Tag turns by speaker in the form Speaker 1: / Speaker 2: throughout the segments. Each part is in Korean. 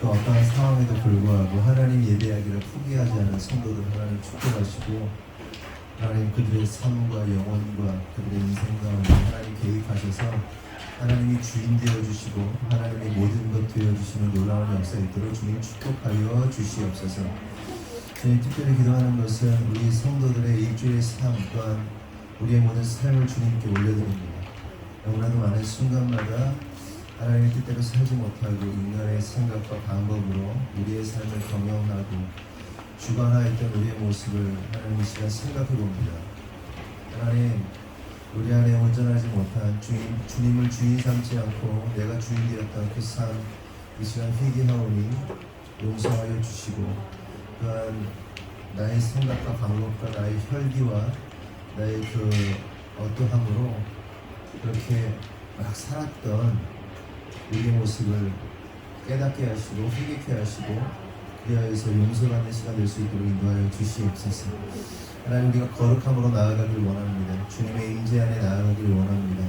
Speaker 1: 그 어떠한 상황에도 불구하고 하나님 예배하기를 포기하지 않은 성도들 하나님 축복하시고, 하나님 그들의 삶과 영혼과 그들의 인생 가운데 하나님 개입하셔서 하나님이 주인 되어주시고 하나님의 모든 것 되어주시는 놀라운 역사 있도록 주님 축복하여 주시옵소서. 주님 특별히 기도하는 것은 우리 성도들의 일주일의 삶 또한 우리의 모든 삶을 주님께 올려드립니다. 너무나도 많은 순간마다 하나님의 뜻대로 살지 못하고 인간의 생각과 방법으로 우리의 삶을 경영하고 주관하였던 우리의 모습을 하나님 이 시간 생각해 봅니다. 하나님, 우리 안에 온전하지 못한 주님을 주인 삼지 않고 내가 주인 되었던 그 삶, 이 시간 회개하오니 용서하여 주시고, 또한 나의 생각과 방법과 나의 혈기와 나의 그 어떠함으로 그렇게 막 살았던 우리의 모습을 깨닫게 하시고 회개케 하시고 그리하여서 용서받는 시간 될 수 있도록 인도하여 주시옵소서. 하나님, 우리가 거룩함으로 나아가길 원합니다. 주님의 임재 안에 나아가길 원합니다.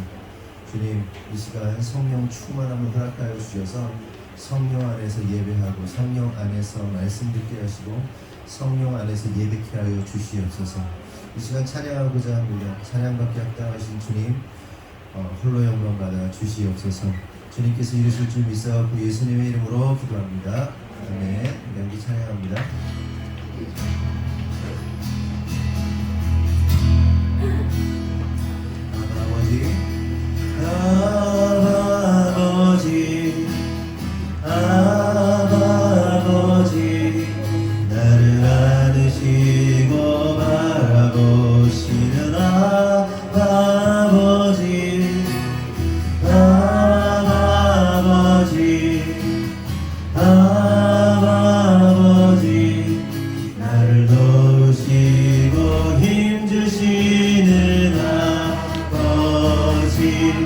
Speaker 1: 주님, 이 시간 성령 충만함을 허락하여 주셔서 성령 안에서 예배하고 성령 안에서 말씀 듣게 하시고 성령 안에서 예배케 하여 주시옵소서. 이 시간 찬양하고자 합니다. 찬양받기 합당하신 주님, 홀로 영광 받아 주시옵소서. 주님께서 이루실 줄 믿사옵고 예수님의 이름으로 기도합니다. 아멘. 연기 찬양합니다. 아버지, 나를 안으시고 바라보시는 아버지, 나를 도우시고 힘주시는 아버지.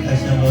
Speaker 1: 다시 한번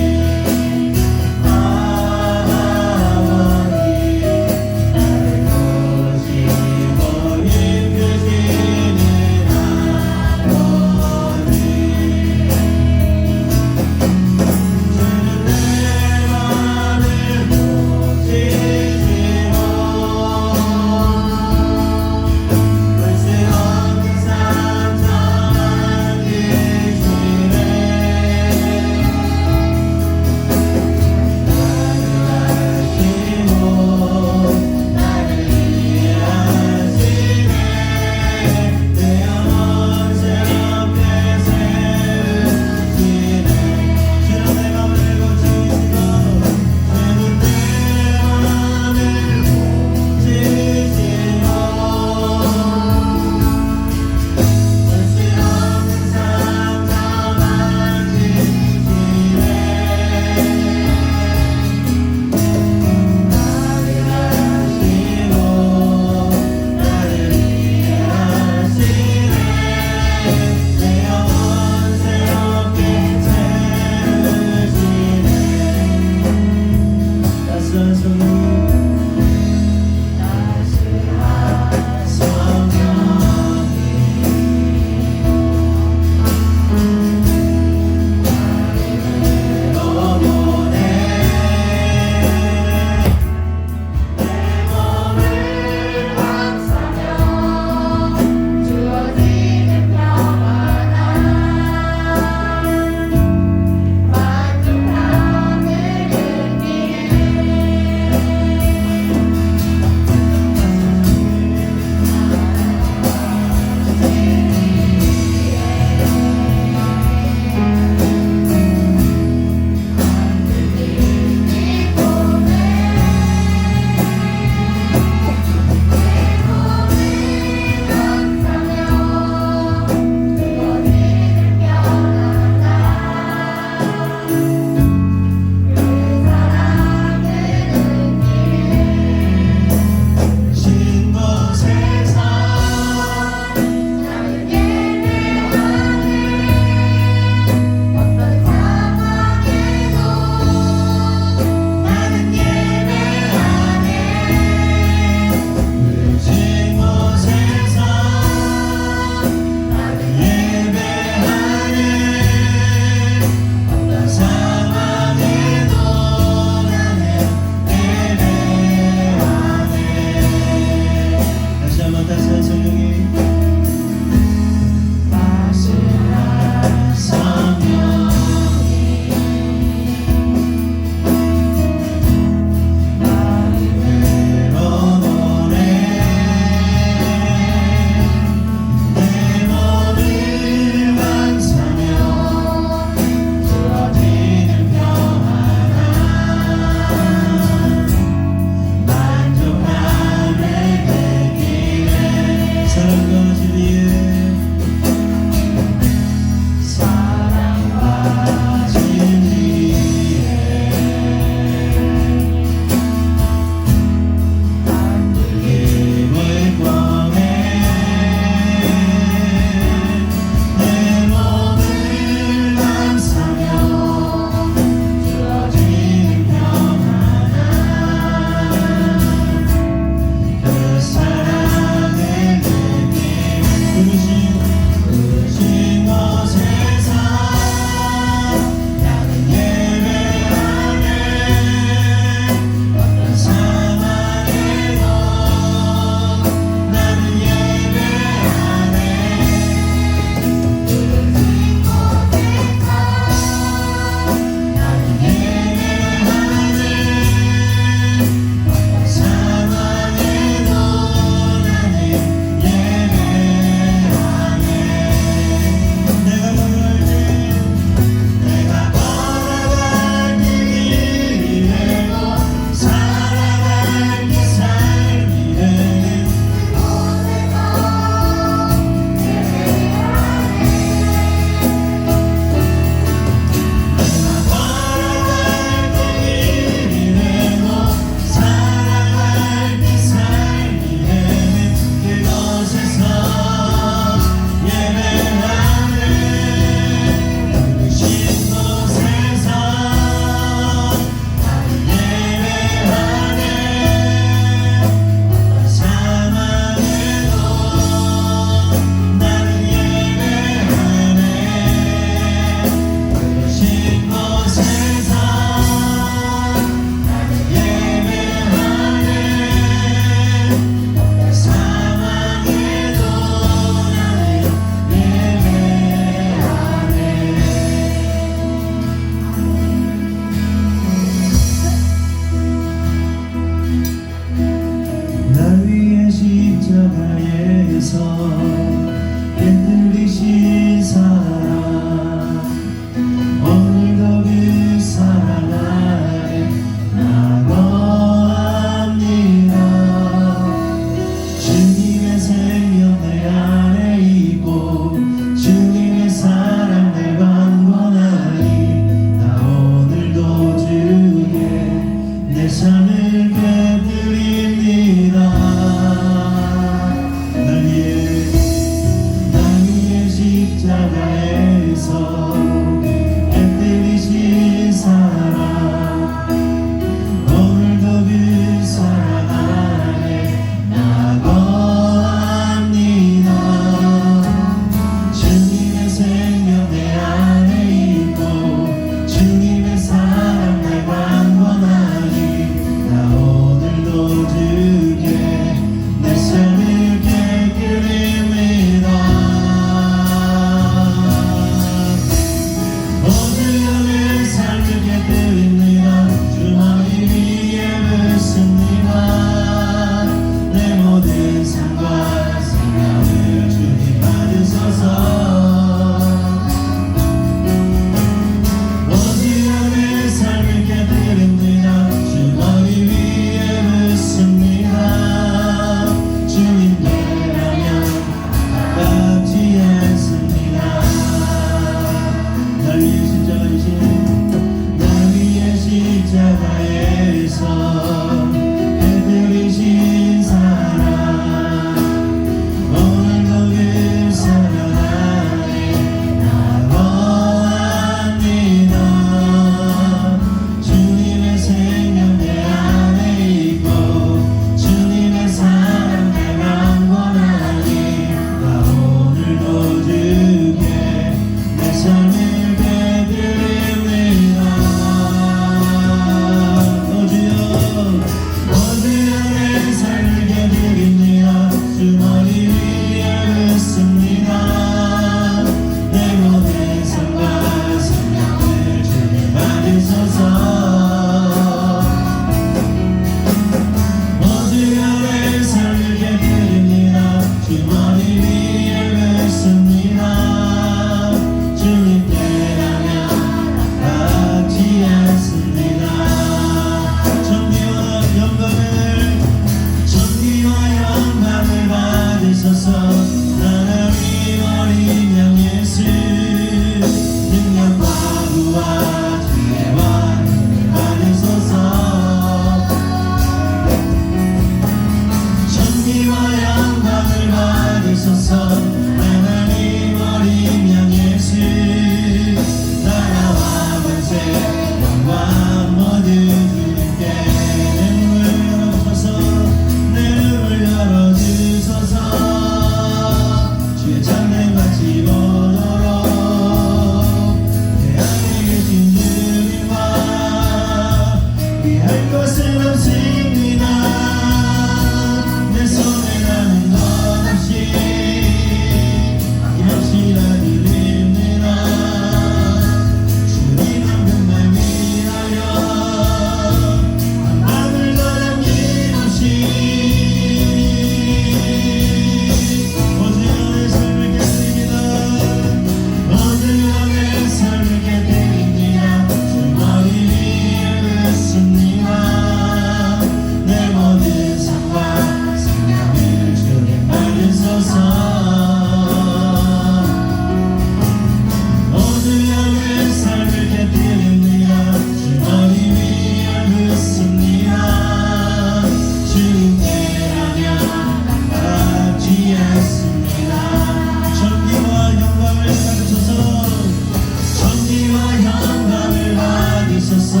Speaker 1: 존귀와 영광을 받으소서.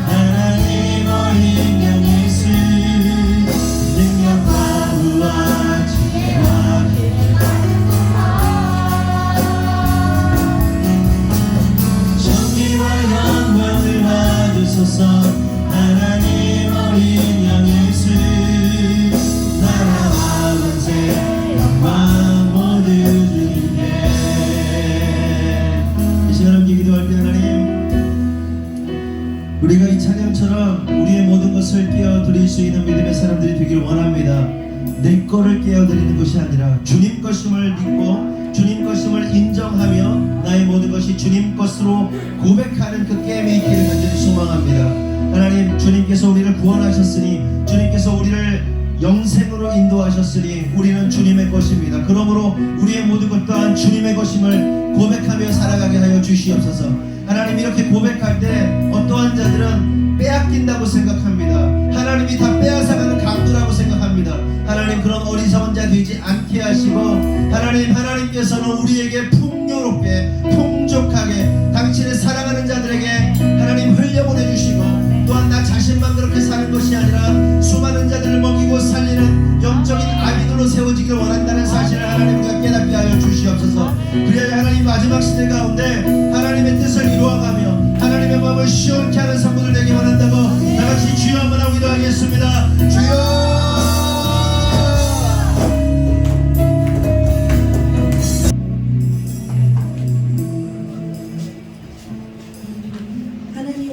Speaker 1: 하나님 어린 양 예수, 능력과 부와 지혜와 존귀와 영광을 받으소서. 하나님 어린 양 예수, 나라와 권세 영광 모두 주님께. 이 시간 함께 기도할 때 하나님, 우리가 이 찬양처럼 우리의 모든 것을 깨어드릴 수 있는 믿음의 사람들이 되기를 원합니다. 내 거를 깨어드리는 것이 아니라 주님 것임을 믿고 주님 것임을 인정하며 나의 모든 것이 주님 것으로 고백하는 그 깨임이 있기를 간절히 소망합니다. 하나님, 주님께서 우리를 구원하셨으니, 주님께서 우리를 영생으로 인도하셨으니 우리는 주님의 것입니다. 그러므로 우리의 모든 것 또한 주님의 것임을 고백하며 살아가게 하여 주시옵소서. 하나님, 이렇게 고백할 때 어떠한 자들은 빼앗긴다고 생각합니다. 하나님이 다 빼앗아가는 강도라고 생각합니다. 하나님, 그런 어리석은 자 되지 않게 하시고, 하나님께서는 우리에게 풍요롭게 풍족하게 당신의 사랑하는 자들에게 하나님 흘려보내주시고, 또한 나 자신만 그렇게 사는 것이 아니라 수많은 자들을 먹이고 살리는 영적인 아비들로 세워지기를 원한다는 사실을 하나님 우리가 깨닫게 하여 주시옵소서. 그래야 하나님 마지막 시대 가운데 하나님의 뜻을 이루어가며 하나님의 마음을 시원케 하는 성도들 되기 원한다고 다같이 주여 한번 하고 기도하겠습니다. 주여!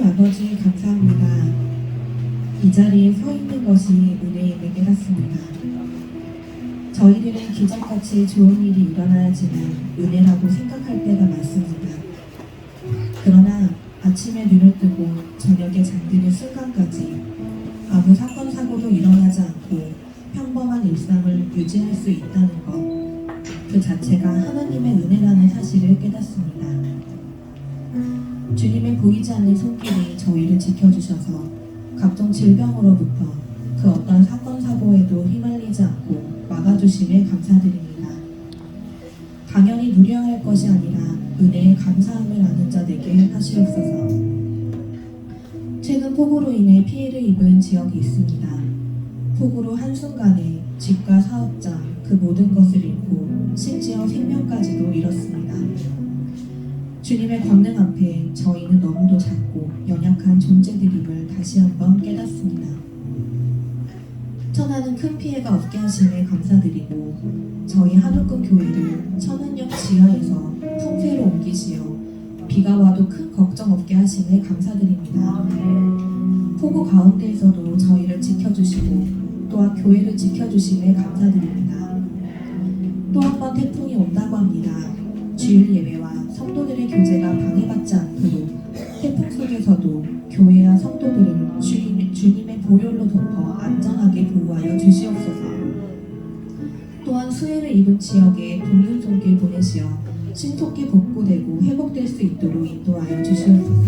Speaker 2: 아버지 감사합니다. 이 자리에 서 있는 것이 은혜임을 깨닫습니다. 저희들은 기적같이 좋은 일이 일어나야지만 은혜라고 생각할 때가 많습니다. 그러나 아침에 눈을 뜨고 저녁에 잠드는 순간까지 아무 사건 사고도 일어나지 않고 평범한 일상을 유지할 수 있다는 것, 그 자체가 하나님의 은혜라는 사실을 깨닫습니다. 주님의 보이지 않는 손길이 저희를 지켜주셔서 각종 질병으로부터 그 어떤 사건 사고에도 휘말리지 않고 막아주심에 감사드립니다. 당연히 누려야 할 것이 아니라 은혜에 감사함을 아는 자 되게 하시옵소서. 최근 폭우로 인해 피해를 입은 지역이 있습니다. 폭우로 한순간에 집과 사업장 그 모든 것을 잃고 심지어 생명까지도 잃었습니다. 주님의 권능 앞에 저희는 너무도 작고 연약한 존재들임을 다시 한번 깨닫습니다. 천하는 큰 피해가 없게 하심에 감사드리고 저희 하루꾼 교회를 천안역 지하에서 풍세로 옮기시어 비가 와도 큰 걱정 없게 하심에 감사드립니다. 폭우 가운데에서도 저희를 지켜주시고 또한 교회를 지켜주심에 감사드립니다. 또 한 번 태풍이 온다고 합니다. 주일 예배와 성도들의 교제가 방해받지 않도록 태풍 속에서도 교회와 성도들을 주님의 보혈로 덮어 안전하게 보호하여 주시옵소서. 또한 수해를 입은 지역에 둥근 손길 보내시어 신속히 복구되고 회복될 수 있도록 인도하여 주시옵소서.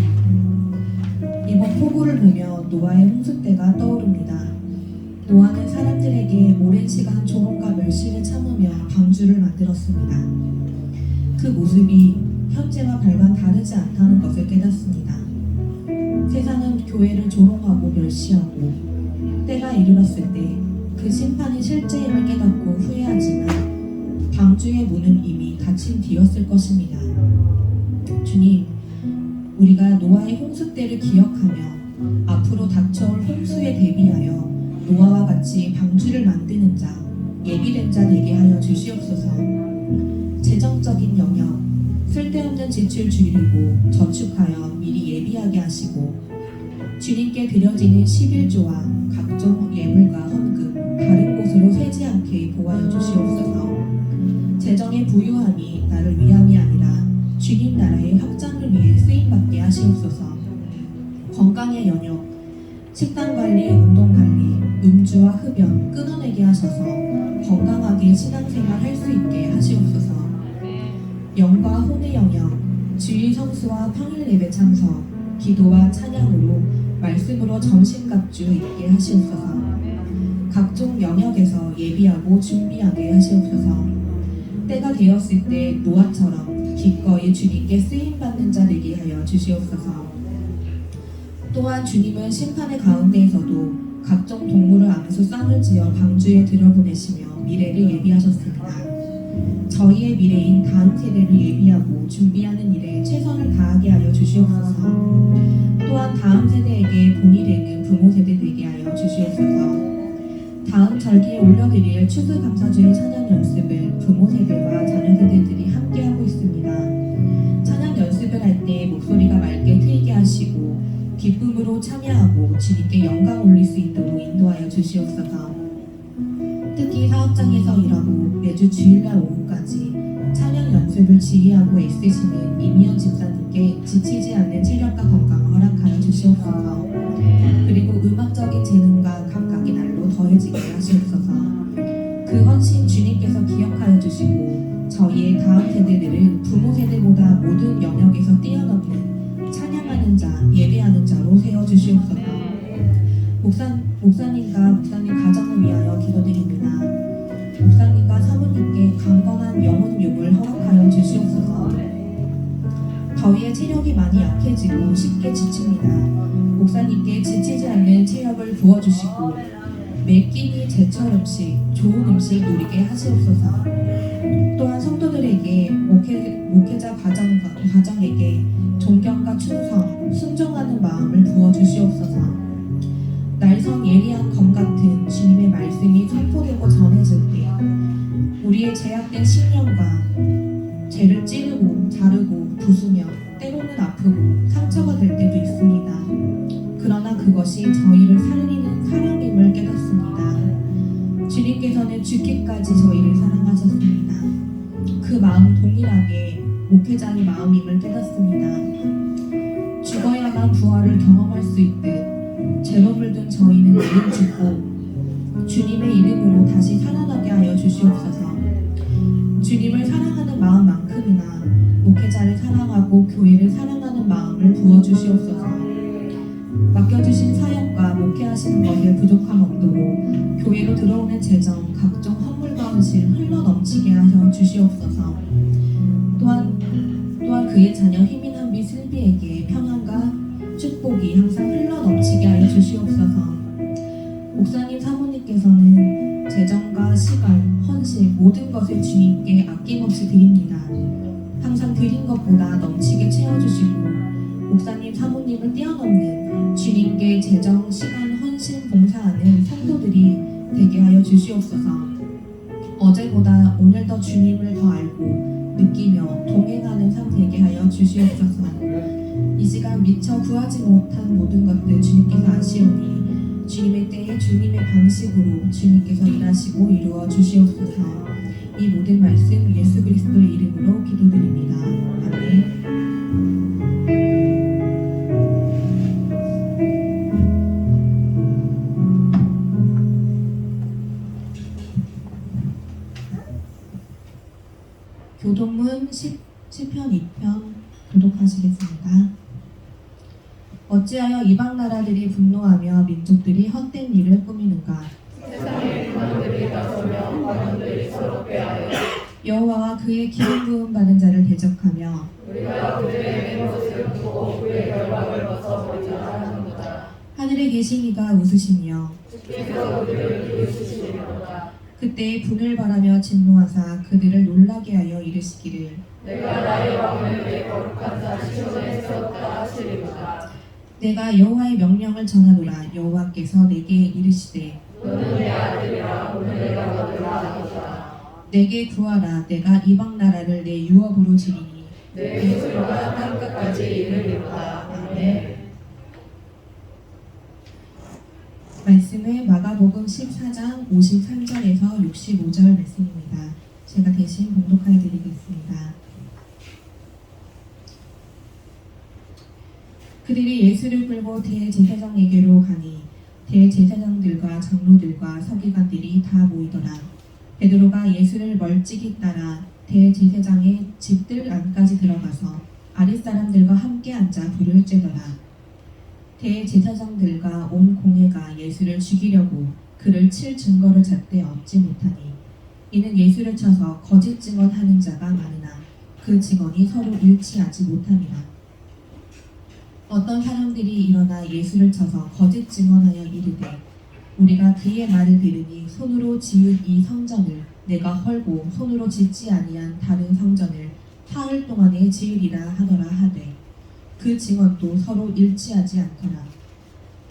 Speaker 2: 이번 폭우를 보며 노아의 홍수 때가 떠오릅니다. 노아는 사람들에게 오랜 시간 조롱과 멸시를 참으며 방주를 만들었습니다. 그 모습이 현재와 별반 다르지 않다는 것을 깨닫습니다. 세상은 교회를 조롱하고 멸시하고 때가 이르렀을 때 그 심판이 실제임을 깨닫고 후회하지만 방주의 문은 이미 닫힌 뒤였을 것입니다. 주님, 우리가 노아의 홍수 때를 기억하며 앞으로 닥쳐올 홍수에 대비하여 노아와 같이 방주를 만드는 자, 예비된 자 되게 하여 주시옵소서. 재정적인 영역, 쓸데없는 지출 줄이고 저축하여 미리 예비하게 하시고 주님께 드려지는 11조와 각종 예물과 헌금 다른 곳으로 새지 않게 보호하여 주시옵소서. 재정의 부유함이 나를 위함이 아니라 주님 나라의 확장을 위해 쓰임받게 하시옵소서. 건강의 영역, 식단관리, 운동관리, 음주와 흡연 끊어내게 하셔서 건강하게 신앙생활 할 수 있게 하시옵소서. 영과 혼의 영역, 주일 성수와 평일 예배 참석, 기도와 찬양으로 말씀으로 전신갑주 있게 하시옵소서. 각종 영역에서 예비하고 준비하게 하시옵소서. 때가 되었을 때 노아처럼 기꺼이 주님께 쓰임받는 자 되게 하여 주시옵소서. 또한 주님은 심판의 가운데에서도 각종 동물을 암수 쌍을 지어 방주에 들여보내시며 미래를 예비하셨습니다. 저희의 미래인 다음 세대를 예비하고 준비하는 일에 최선을 다하게 하여 주시옵소서. 또한 다음 세대에게 본이 되는 부모 세대 되게 하여 주시옵소서. 다음 절기에 올려드릴 추수감사주일 찬양 연습을 부모 세대와 자녀 세대들이 함께하고 있습니다. 찬양 연습을 할 때 목소리가 맑게 트이게 하시고 기쁨으로 참여하고 주님께 영광 올릴 수 있도록 인도하여 주시옵소서. 특히 사업장에서 일하고 매주 주일날 오후까지 찬양 연습을 지휘하고 애쓰시는 이미연 집사님께 지치지 않는 체력과 건강을 허락하여 주시옵소서. 그리고 음악적인 재능과 감각이 날로 더해지게 하시옵소서. 그 헌신 주님께서 기억하여 주시고 저희의 다음 세대들을 부모 세대보다 모든 영역에서 뛰어넘는 찬양하는 자, 예배하는 자로 세워주시옵소서. 목사님과 목사님 가정을 위하여 기도드립니다. 목사님과 사모님께 강건한 영혼 육을 허락하여 주시옵소서. 더위에 체력이 많이 약해지고 쉽게 지칩니다. 목사님께 지치지 않는 체력을 부어주시고 매 끼니 제철 음식, 좋은 음식 누리게 하시옵소서. 또한 성도들에게 목회자 가정에게 존경과 충성, 순종하는 마음을 부어주시옵소서. 날선 예리한 검 같은 주님의 말씀이 선포되고 전해질 때 우리의 제약된 신령과 죄를 찌르고 자르고 부수며 때로는 아프고 상처가 될 때도 있습니다. 그러나 그것이 저희를 살리는 사랑임을 깨닫습니다. 주님께서는 죽기까지 저희를 사랑하셨습니다. 그 마음 동일하게 목회자의 마음임을 깨닫습니다. 죽어야만 부활을 경험할 수 있듯 죄로 물든 저희는 이름 짓고 주님의 이름으로 다시 살아나게 하여 주시옵소서. 주님을 사랑하는 마음만큼이나 목회자를 사랑하고 교회를 사랑하는 마음을 부어주시옵소서. 맡겨주신 사역과 목회하시는 것에 부족함 없도록 교회로 들어오는 재정, 각종 헌물과 헌실 흘러 넘치게 하여 주시옵소서. 또한 그의 자녀 희민한비 슬비에게 평안과 축복이 항상 흘러 넘치게 하여 주시옵소서. 목사님 사모님께서는 재정과 시간, 헌실 모든 것을 주님께 아낌없이 드립니다. 항상 드린 것보다 넘치게 채워주시고 목사님 사모님을 뛰어넘는 주님께 재정, 시간, 헌신 봉사하는 성도들이 되게 하여 주시옵소서. 어제보다 오늘 더 주님을 더 알고 느끼며 동행하는 삶 되게 하여 주시옵소서. 이 시간 미처 구하지 못한 모든 것들 주님께서 아시오니 주님의 때에 주님의 방식으로 주님께서 일하시고 이루어 주시옵소서. 이 모든 말씀 예수 그리스도의 이름으로 기도드립니다. 아멘. 교동문 10편 2편 교독하시겠습니다. 어찌하여 이방 나라들이 분노하며 민족들이 헛된 일을 꾸미는가?
Speaker 3: 세상의 근원들이 나서며 관원들이 서로 꾀하여
Speaker 2: 여호와와 그의 기름 부음 받은 자를 대적하며
Speaker 3: 우리가 그들의 맹것을 보고 그의 결박을 벗어버리자 하는도다.
Speaker 2: 하늘에 계신 이가 웃으시며
Speaker 3: 주께서 그들을 이루시리로다.
Speaker 2: 그때 분을 바라며 진노하사 그들을 놀라게 하여 이르시기를
Speaker 3: 내가 나의 왕을 내 거룩한 산 시온에 세웠다 하시리로다.
Speaker 2: 내가 여호와의 명령을 전하노라. 여호와께서 내게 이르시되
Speaker 3: 너는 내 아들이라 오늘 내가 너를 낳았다.
Speaker 2: 내게 구하라. 내가 이방 나라를 내 유업으로 지리니
Speaker 3: 내 기술과 땅끝까지 이르리로다. 아멘.
Speaker 2: 말씀은 마가복음 14장 53절에서 65절 말씀입니다. 제가 대신 봉독하여 드리겠습니다. 그들이 예수를 끌고 대제사장에게로 가니 대제사장들과 장로들과 서기관들이 다 모이더라. 베드로가 예수를 멀찍이 따라 대제사장의 집들 안까지 들어가서 아랫사람들과 함께 앉아 불을 쬐더라. 대제사장들과 온 공회가 예수를 죽이려고 그를 칠 증거를 잣대 얻지 못하니 이는 예수를 쳐서 거짓 증언하는 자가 많으나 그 증언이 서로 일치하지 못합니다. 어떤 사람들이 일어나 예수를 쳐서 거짓 증언하여 이르되 우리가 그의 말을 들으니 손으로 지은 이 성전을 내가 헐고 손으로 짓지 아니한 다른 성전을 사흘 동안에 지으리라 하더라 하되 그 증언도 서로 일치하지 않더라.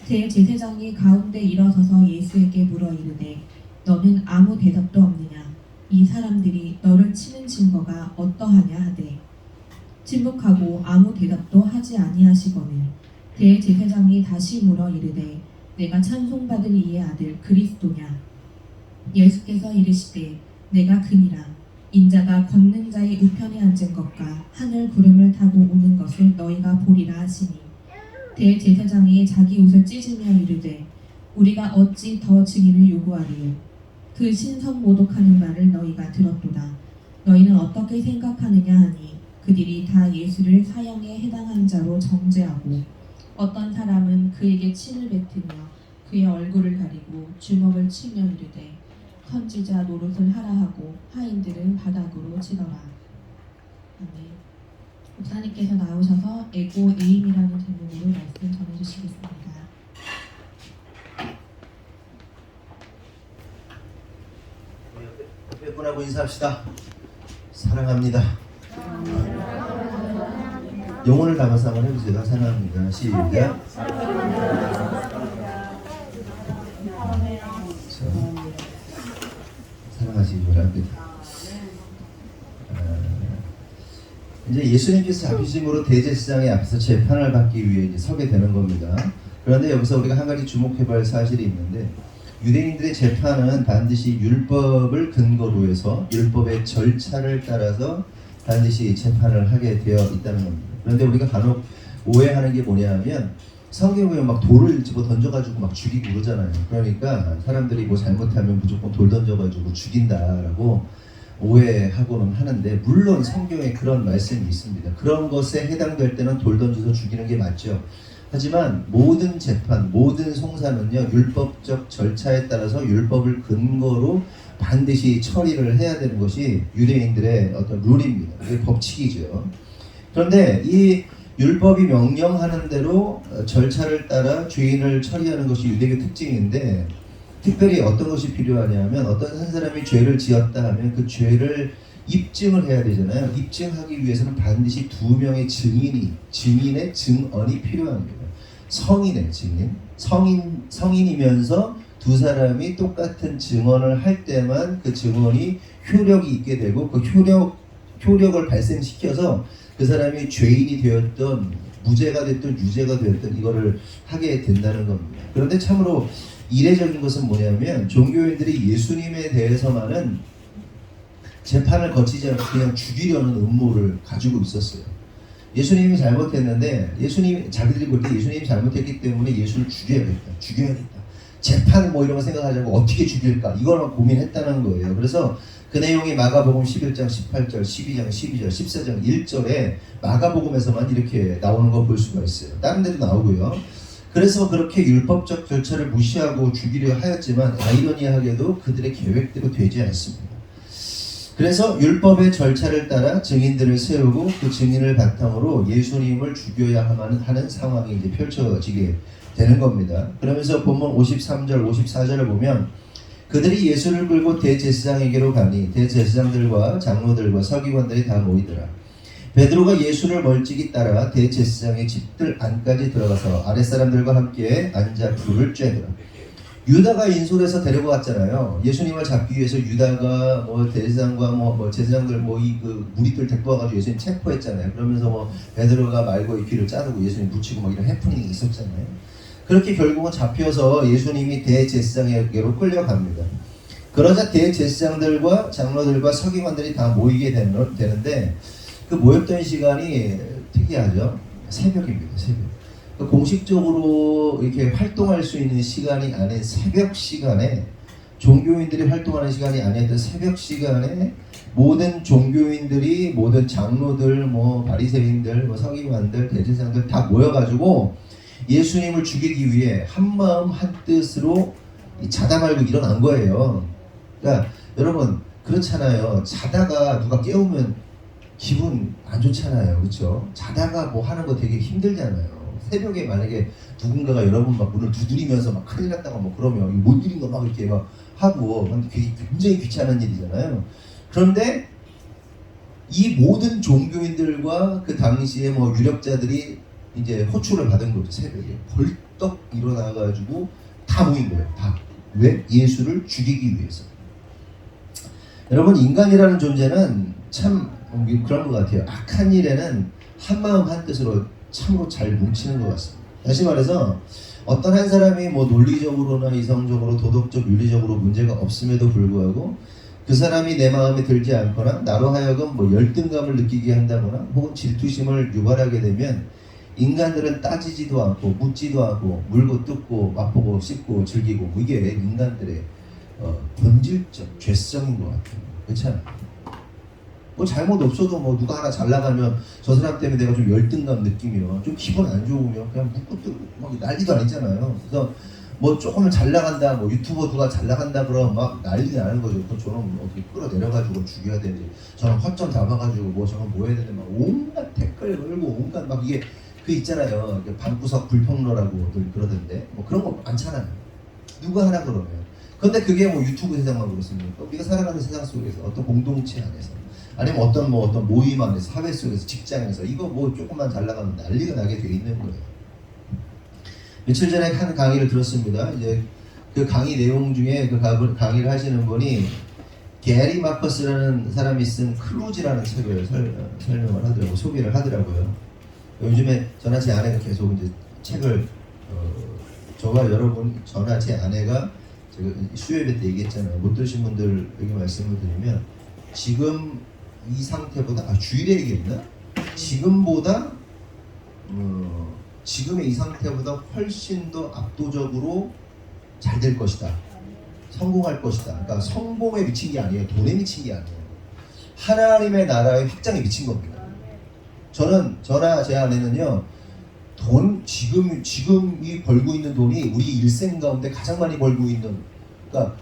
Speaker 2: 대제사장이 가운데 일어서서 예수에게 물어 이르되 너는 아무 대답도 없느냐? 이 사람들이 너를 치는 증거가 어떠하냐 하되 침묵하고 아무 대답도 하지 아니하시거늘 대제사장이 다시 물어 이르되 내가 찬송받을 이의 아들 그리스도냐? 예수께서 이르시되 내가 그니라. 인자가 걷는 자의 우편에 앉은 것과 하늘 구름을 타고 오는 것을 너희가 보리라 하시니 대제사장이 자기 옷을 찢으며 이르되 우리가 어찌 더 증인을 요구하리요? 그 신성 모독하는 말을 너희가 들었도다. 너희는 어떻게 생각하느냐 하니 그들이 다 예수를 사형에 해당한 자로 정죄하고 어떤 사람은 그에게 침을 뱉으며 그의 얼굴을 가리고 주먹을 치며 이르되 선지자 노릇을 하라 하고 하인들은 바닥으로 치더라. 아멘. 목사님께서 나오셔서 에고 에임이라는 제목으로 말씀 전해주시겠습니다.
Speaker 1: 옆에 분하고 인사합시다. 사랑합니다. 영혼을 담아서 한번 해보세요. 사랑합니다. 시작. 사랑하시기 바랍니다. 이제 예수님께서 자비심으로 대제사장의 앞에서 재판을 받기 위해 이제 서게 되는 겁니다. 그런데 여기서 우리가 한 가지 주목해볼 사실이 있는데 유대인들의 재판은 반드시 율법을 근거로 해서 율법의 절차를 따라서 반드시 재판을 하게 되어 있다는 겁니다. 그런데 우리가 간혹 오해하는 게 뭐냐면 성경에 막 돌을 집어 던져가지고 막 죽이고 그러잖아요. 그러니까 사람들이 뭐 잘못하면 무조건 돌 던져가지고 죽인다라고 오해하고는 하는데 물론 성경에 그런 말씀이 있습니다. 그런 것에 해당될 때는 돌 던져서 죽이는 게 맞죠. 하지만 모든 재판, 모든 송사는요 율법적 절차에 따라서 율법을 근거로 반드시 처리를 해야 되는 것이 유대인들의 어떤 룰입니다. 그게 법칙이죠. 그런데 이 율법이 명령하는 대로 절차를 따라 죄인을 처리하는 것이 유대교 특징인데 특별히 어떤 것이 필요하냐면 어떤 한 사람이 죄를 지었다 하면 그 죄를 입증을 해야 되잖아요. 입증하기 위해서는 반드시 두 명의 증인의 증언이 필요합니다. 성인의 증인, 성인이면서 두 사람이 똑같은 증언을 할 때만 그 증언이 효력이 있게 되고 그 효력을 발생시켜서 그 사람이 죄인이 되었던 무죄가 됐든 유죄가 되었든 이거를 하게 된다는 겁니다. 그런데 참으로 이례적인 것은 뭐냐면 종교인들이 예수님에 대해서만은 재판을 거치지 않고 그냥 죽이려는 음모를 가지고 있었어요. 예수님이 잘못했는데 자기들이 볼 때 예수님이 잘못했기 때문에 예수를 죽여야겠다. 재판 뭐 이런 거 생각하자고 어떻게 죽일까 이걸만 고민했다는 거예요. 그래서 그 내용이 마가복음 11장 18절, 12장 12절, 14장 1절에 마가복음에서만 이렇게 나오는 거 볼 수가 있어요. 다른 데도 나오고요. 그래서 그렇게 율법적 절차를 무시하고 죽이려 하였지만 아이러니하게도 그들의 계획대로 되지 않습니다. 그래서 율법의 절차를 따라 증인들을 세우고 그 증인을 바탕으로 예수님을 죽여야 하는 상황이 이제 펼쳐지게 되는 겁니다. 그러면서 본문 53절, 54절을 보면 그들이 예수를 끌고 대제사장에게로 가니 대제사장들과 장로들과 서기관들이 다 모이더라. 베드로가 예수를 멀찍이 따라 대제사장의 집들 안까지 들어가서 아랫사람들과 함께 앉아 불을 쬐더라. 유다가 인솔해서 데리고 갔잖아요. 예수님을 잡기 위해서 유다가 대제사장과 제사장들 그 무리들 데리고 와가지고 예수님 체포했잖아요. 그러면서 베드로가 말고의 귀를 자르고 예수님 붙이고 막 이런 해프닝이 있었잖아요. 그렇게 결국은 잡혀서 예수님이 대제사장에게로 끌려갑니다. 그러자 대제사장들과 장로들과 서기관들이 다 모이게 되는데 그 모였던 시간이 특이하죠. 새벽입니다. 새벽. 공식적으로 이렇게 활동할 수 있는 시간이 아닌 새벽 시간에 종교인들이 활동하는 시간이 아니었던 새벽 시간에 모든 종교인들이 모든 장로들 바리새인들 서기관들 대제사장들 다 모여가지고 예수님을 죽이기 위해 한마음 한뜻으로 자다 말고 일어난 거예요. 그러니까 여러분 그렇잖아요. 자다가 누가 깨우면 기분 안 좋잖아요, 그렇죠? 자다가 뭐 하는 거 되게 힘들잖아요. 새벽에 만약에 누군가가 여러분 막 문을 두드리면서 막 큰일 났다가 뭐 그러면 못 이린 거 막 이렇게 막 하고 그게 굉장히 귀찮은 일이잖아요. 그런데 이 모든 종교인들과 그 당시에 뭐 유력자들이 이제 호출을 받은 거죠. 새벽에 벌떡 일어나가지고 다 모인 거예요. 다. 왜? 예수를 죽이기 위해서. 여러분, 인간이라는 존재는 참 그런 것 같아요. 악한 일에는 한마음 한뜻으로 참으로 잘 뭉치는 것 같습니다. 다시 말해서 어떤 한 사람이 뭐 논리적으로나 이성적으로 도덕적 윤리적으로 문제가 없음에도 불구하고 그 사람이 내 마음에 들지 않거나 나로 하여금 뭐 열등감을 느끼게 한다거나 혹은 질투심을 유발하게 되면 인간들은 따지지도 않고 묻지도 않고 물고 뜯고 맛보고 씹고 즐기고 뭐 이게 인간들의 본질적 죄성인 것 같아요. 그렇잖아요. 뭐 잘못 없어도 뭐 누가 하나 잘 나가면 저 사람 때문에 내가 좀 열등감 느끼면 좀 기분 안 좋으면 그냥 묻고 뜯고 막 난리도 아니잖아요. 그래서 뭐 조금 잘 나간다, 뭐 유튜버 누가 잘 나간다 그러면 막 난리 나는 거죠. 그럼 저는 어떻게 끌어내려가지고 죽여야 되는지, 저는 허점 잡아가지고 뭐 저는 뭐 해야 되는지 막 온갖 댓글 걸고 온갖 막 이게 그 있잖아요. 방구석 불평러라고 그러던데 뭐 그런 거 많잖아요. 누가 하나 그러면. 근데 그게 뭐 유튜브 세상만 그렇습니까? 우리가 살아가는 세상 속에서 어떤 공동체 안에서 아니면 어떤 모임 안에서 사회 속에서 직장에서 이거 뭐 조금만 잘 나가면 난리가 나게 돼 있는 거예요. 며칠 전에 한 강의를 들었습니다. 이제 그 강의 내용 중에 그 강의를 하시는 분이 게리 마커스라는 사람이 쓴 클로즈라는 책을 설명을 하더라고, 소개를 하더라고요. 요즘에 저나 제 아내가 계속 이제 책을 저와 여러분, 저나 제 아내가 제가 수요일에 때 얘기했잖아요. 못 들으신 분들에게 말씀을 드리면 지금 이 상태보다 주일에 얘기했나? 지금보다 지금의 이 상태보다 훨씬 더 압도적으로 잘 될 것이다. 성공할 것이다. 그러니까 성공에 미친 게 아니에요. 돈에 미친 게 아니에요. 하나님의 나라의 확장에 미친 겁니다. 저나 제 아내는요, 지금이 벌고 있는 돈이 우리 일생 가운데 가장 많이 벌고 있는, 그러니까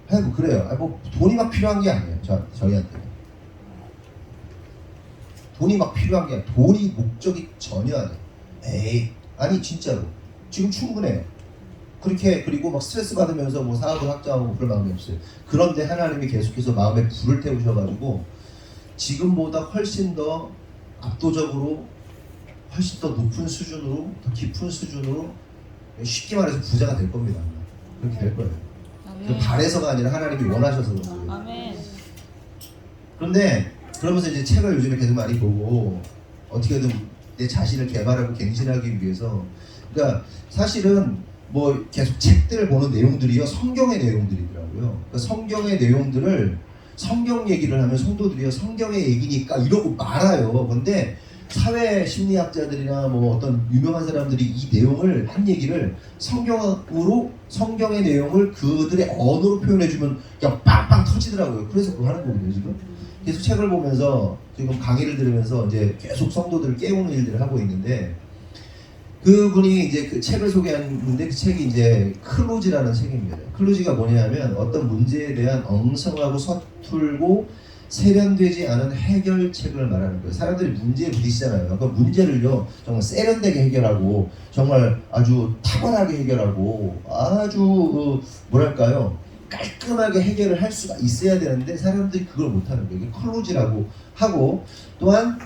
Speaker 1: 뭐 그래요. 뭐 돈이 막 필요한 게 아니에요. 저희한테는 돈이 막 필요한 게 아니에요. 돈이 목적이 전혀 아니에요. 에이, 아니 진짜로 지금 충분해요. 그렇게. 그리고 막 스트레스 받으면서 뭐 사업을 확장하고 그럴 마음이 없어요. 그런데 하나님이 계속해서 마음에 불을 태우셔가지고 지금보다 훨씬 더 압도적으로, 훨씬 더 높은 수준으로, 더 깊은 수준으로, 쉽게 말해서 부자가 될 겁니다. 그렇게 될 거예요. 바래서가 아니라 하나님이 원하셔서 그런 거예요.
Speaker 3: 아멘.
Speaker 1: 그런데 그러면서 이제 책을 요즘에 계속 많이 보고 어떻게든 내 자신을 개발하고 갱신하기 위해서, 그러니까 사실은 뭐 계속 책들을 보는 내용들이요, 성경의 내용들이더라고요. 그러니까 성경의 내용들을, 성경 얘기를 하면 성도들이요, 성경의 얘기니까 이러고 말아요. 근데 사회 심리학자들이나 뭐 어떤 유명한 사람들이 이 내용을 한 얘기를 성경의 내용을 그들의 언어로 표현해주면 그냥 빵빵 터지더라고요. 그래서 그거 하는 거거든요, 지금. 계속 책을 보면서 지금 강의를 들으면서 이제 계속 성도들을 깨우는 일들을 하고 있는데, 그분이 이제 그 책을 소개하는데 그 책이 이제 클로즈라는 책입니다. 클로즈가 뭐냐면 어떤 문제에 대한 엉성하고 서툴고 세련되지 않은 해결책을 말하는 거예요. 사람들이 문제에 부딪히잖아요. 그 문제를요 정말 세련되게 해결하고 정말 아주 탁월하게 해결하고 아주 뭐랄까요, 깔끔하게 해결을 할 수가 있어야 되는데 사람들이 그걸 못하는 거예요. 이게 클로즈라고 하고, 또한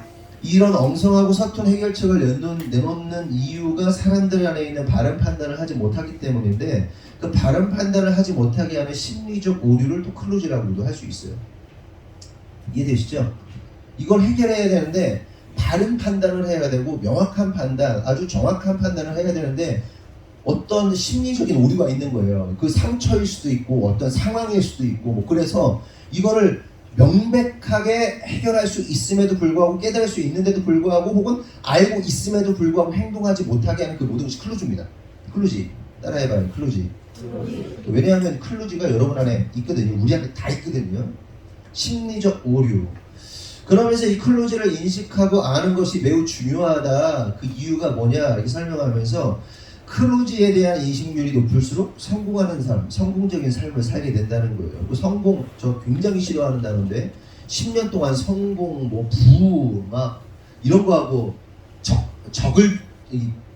Speaker 1: 이런 엉성하고 서툰 해결책을 내놓는 이유가 사람들 안에 있는 바른 판단을 하지 못하기 때문인데, 그 바른 판단을 하지 못하게 하는 심리적 오류를 또 클로즈라고도 할 수 있어요. 이해되시죠? 이걸 해결해야 되는데 바른 판단을 해야 되고 명확한 판단, 아주 정확한 판단을 해야 되는데 어떤 심리적인 오류가 있는 거예요. 그 상처일 수도 있고 어떤 상황일 수도 있고 뭐, 그래서 이거를 명백하게 해결할 수 있음에도 불구하고, 깨달을 수 있는데도 불구하고, 혹은 알고 있음에도 불구하고 행동하지 못하게 하는 그 모든 것이 클로즈입니다. 클로즈. 따라해봐요. 클로즈. 왜냐하면 클로즈가 여러분 안에 있거든요. 우리한테 다 있거든요. 심리적 오류. 그러면서 이 클로즈를 인식하고 아는 것이 매우 중요하다. 그 이유가 뭐냐 이렇게 설명하면서, 클로지에 대한 인식률이 높을수록 성공하는 삶, 성공적인 삶을 살게 된다는 거예요. 그 성공, 저 굉장히 싫어하는 단어인데 10년 동안 성공, 뭐 부, 막 이런 거 하고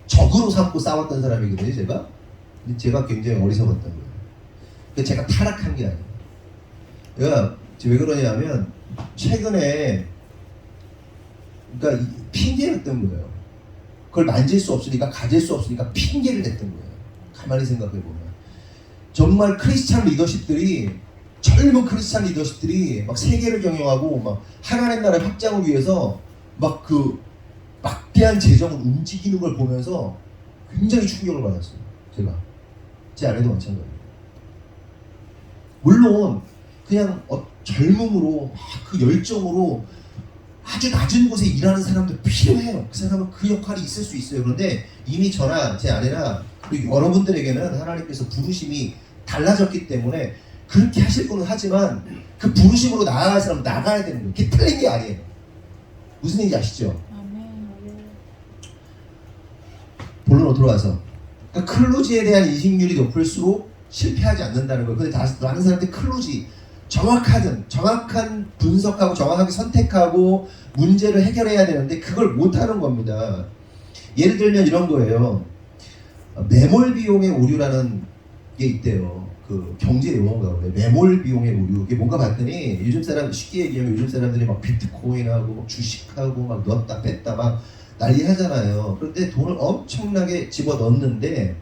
Speaker 1: 적으로 삼고 싸웠던 사람이거든요, 제가. 근데 제가 굉장히 어리석었던 거예요. 그래서 제가 타락한 게 아니에요. 내가 왜 그러냐면 최근에 그러니까 핑계였던 거예요. 그걸 만질 수 없으니까, 가질 수 없으니까 핑계를 댔던 거예요. 가만히 생각해 보면 정말 크리스찬 리더십들이, 젊은 크리스찬 리더십들이 막 세계를 경영하고 막 하나님 나라 확장을 위해서 막 그 막대한 재정을 움직이는 걸 보면서 굉장히 충격을 받았어요. 제가 제 아내도 마찬가지예요. 물론 그냥 젊음으로 막 그 열정으로 아주 낮은 곳에 일하는 사람도 필요해요. 그 사람은 그 역할이 있을 수 있어요. 그런데 이미 저나 제 아내나 그리고 여러분들에게는 하나님께서 부르심이 달라졌기 때문에 그렇게 하실 거는 하지만 그 부르심으로 나아갈 사람은 나가야 되는 거예요. 그게 틀린 게 아니에요. 무슨 얘기인지 아시죠? 본론으로 들어와서 그러니까 클로지에 대한 인식률이 높을수록 실패하지 않는다는 거예요. 근데 많은 사람들이 클로지 정확한 분석하고 정확하게 선택하고 문제를 해결해야 되는데 그걸 못하는 겁니다. 예를 들면 이런 거예요. 매몰 비용의 오류라는 게 있대요. 그 경제 용어가 그래. 매몰 비용의 오류. 이게 뭔가 봤더니 요즘 사람 쉽게 얘기하면 요즘 사람들이 막 비트코인하고 막 주식하고 막 넣었다 뺐다 막 난리 하잖아요. 그런데 돈을 엄청나게 집어 넣었는데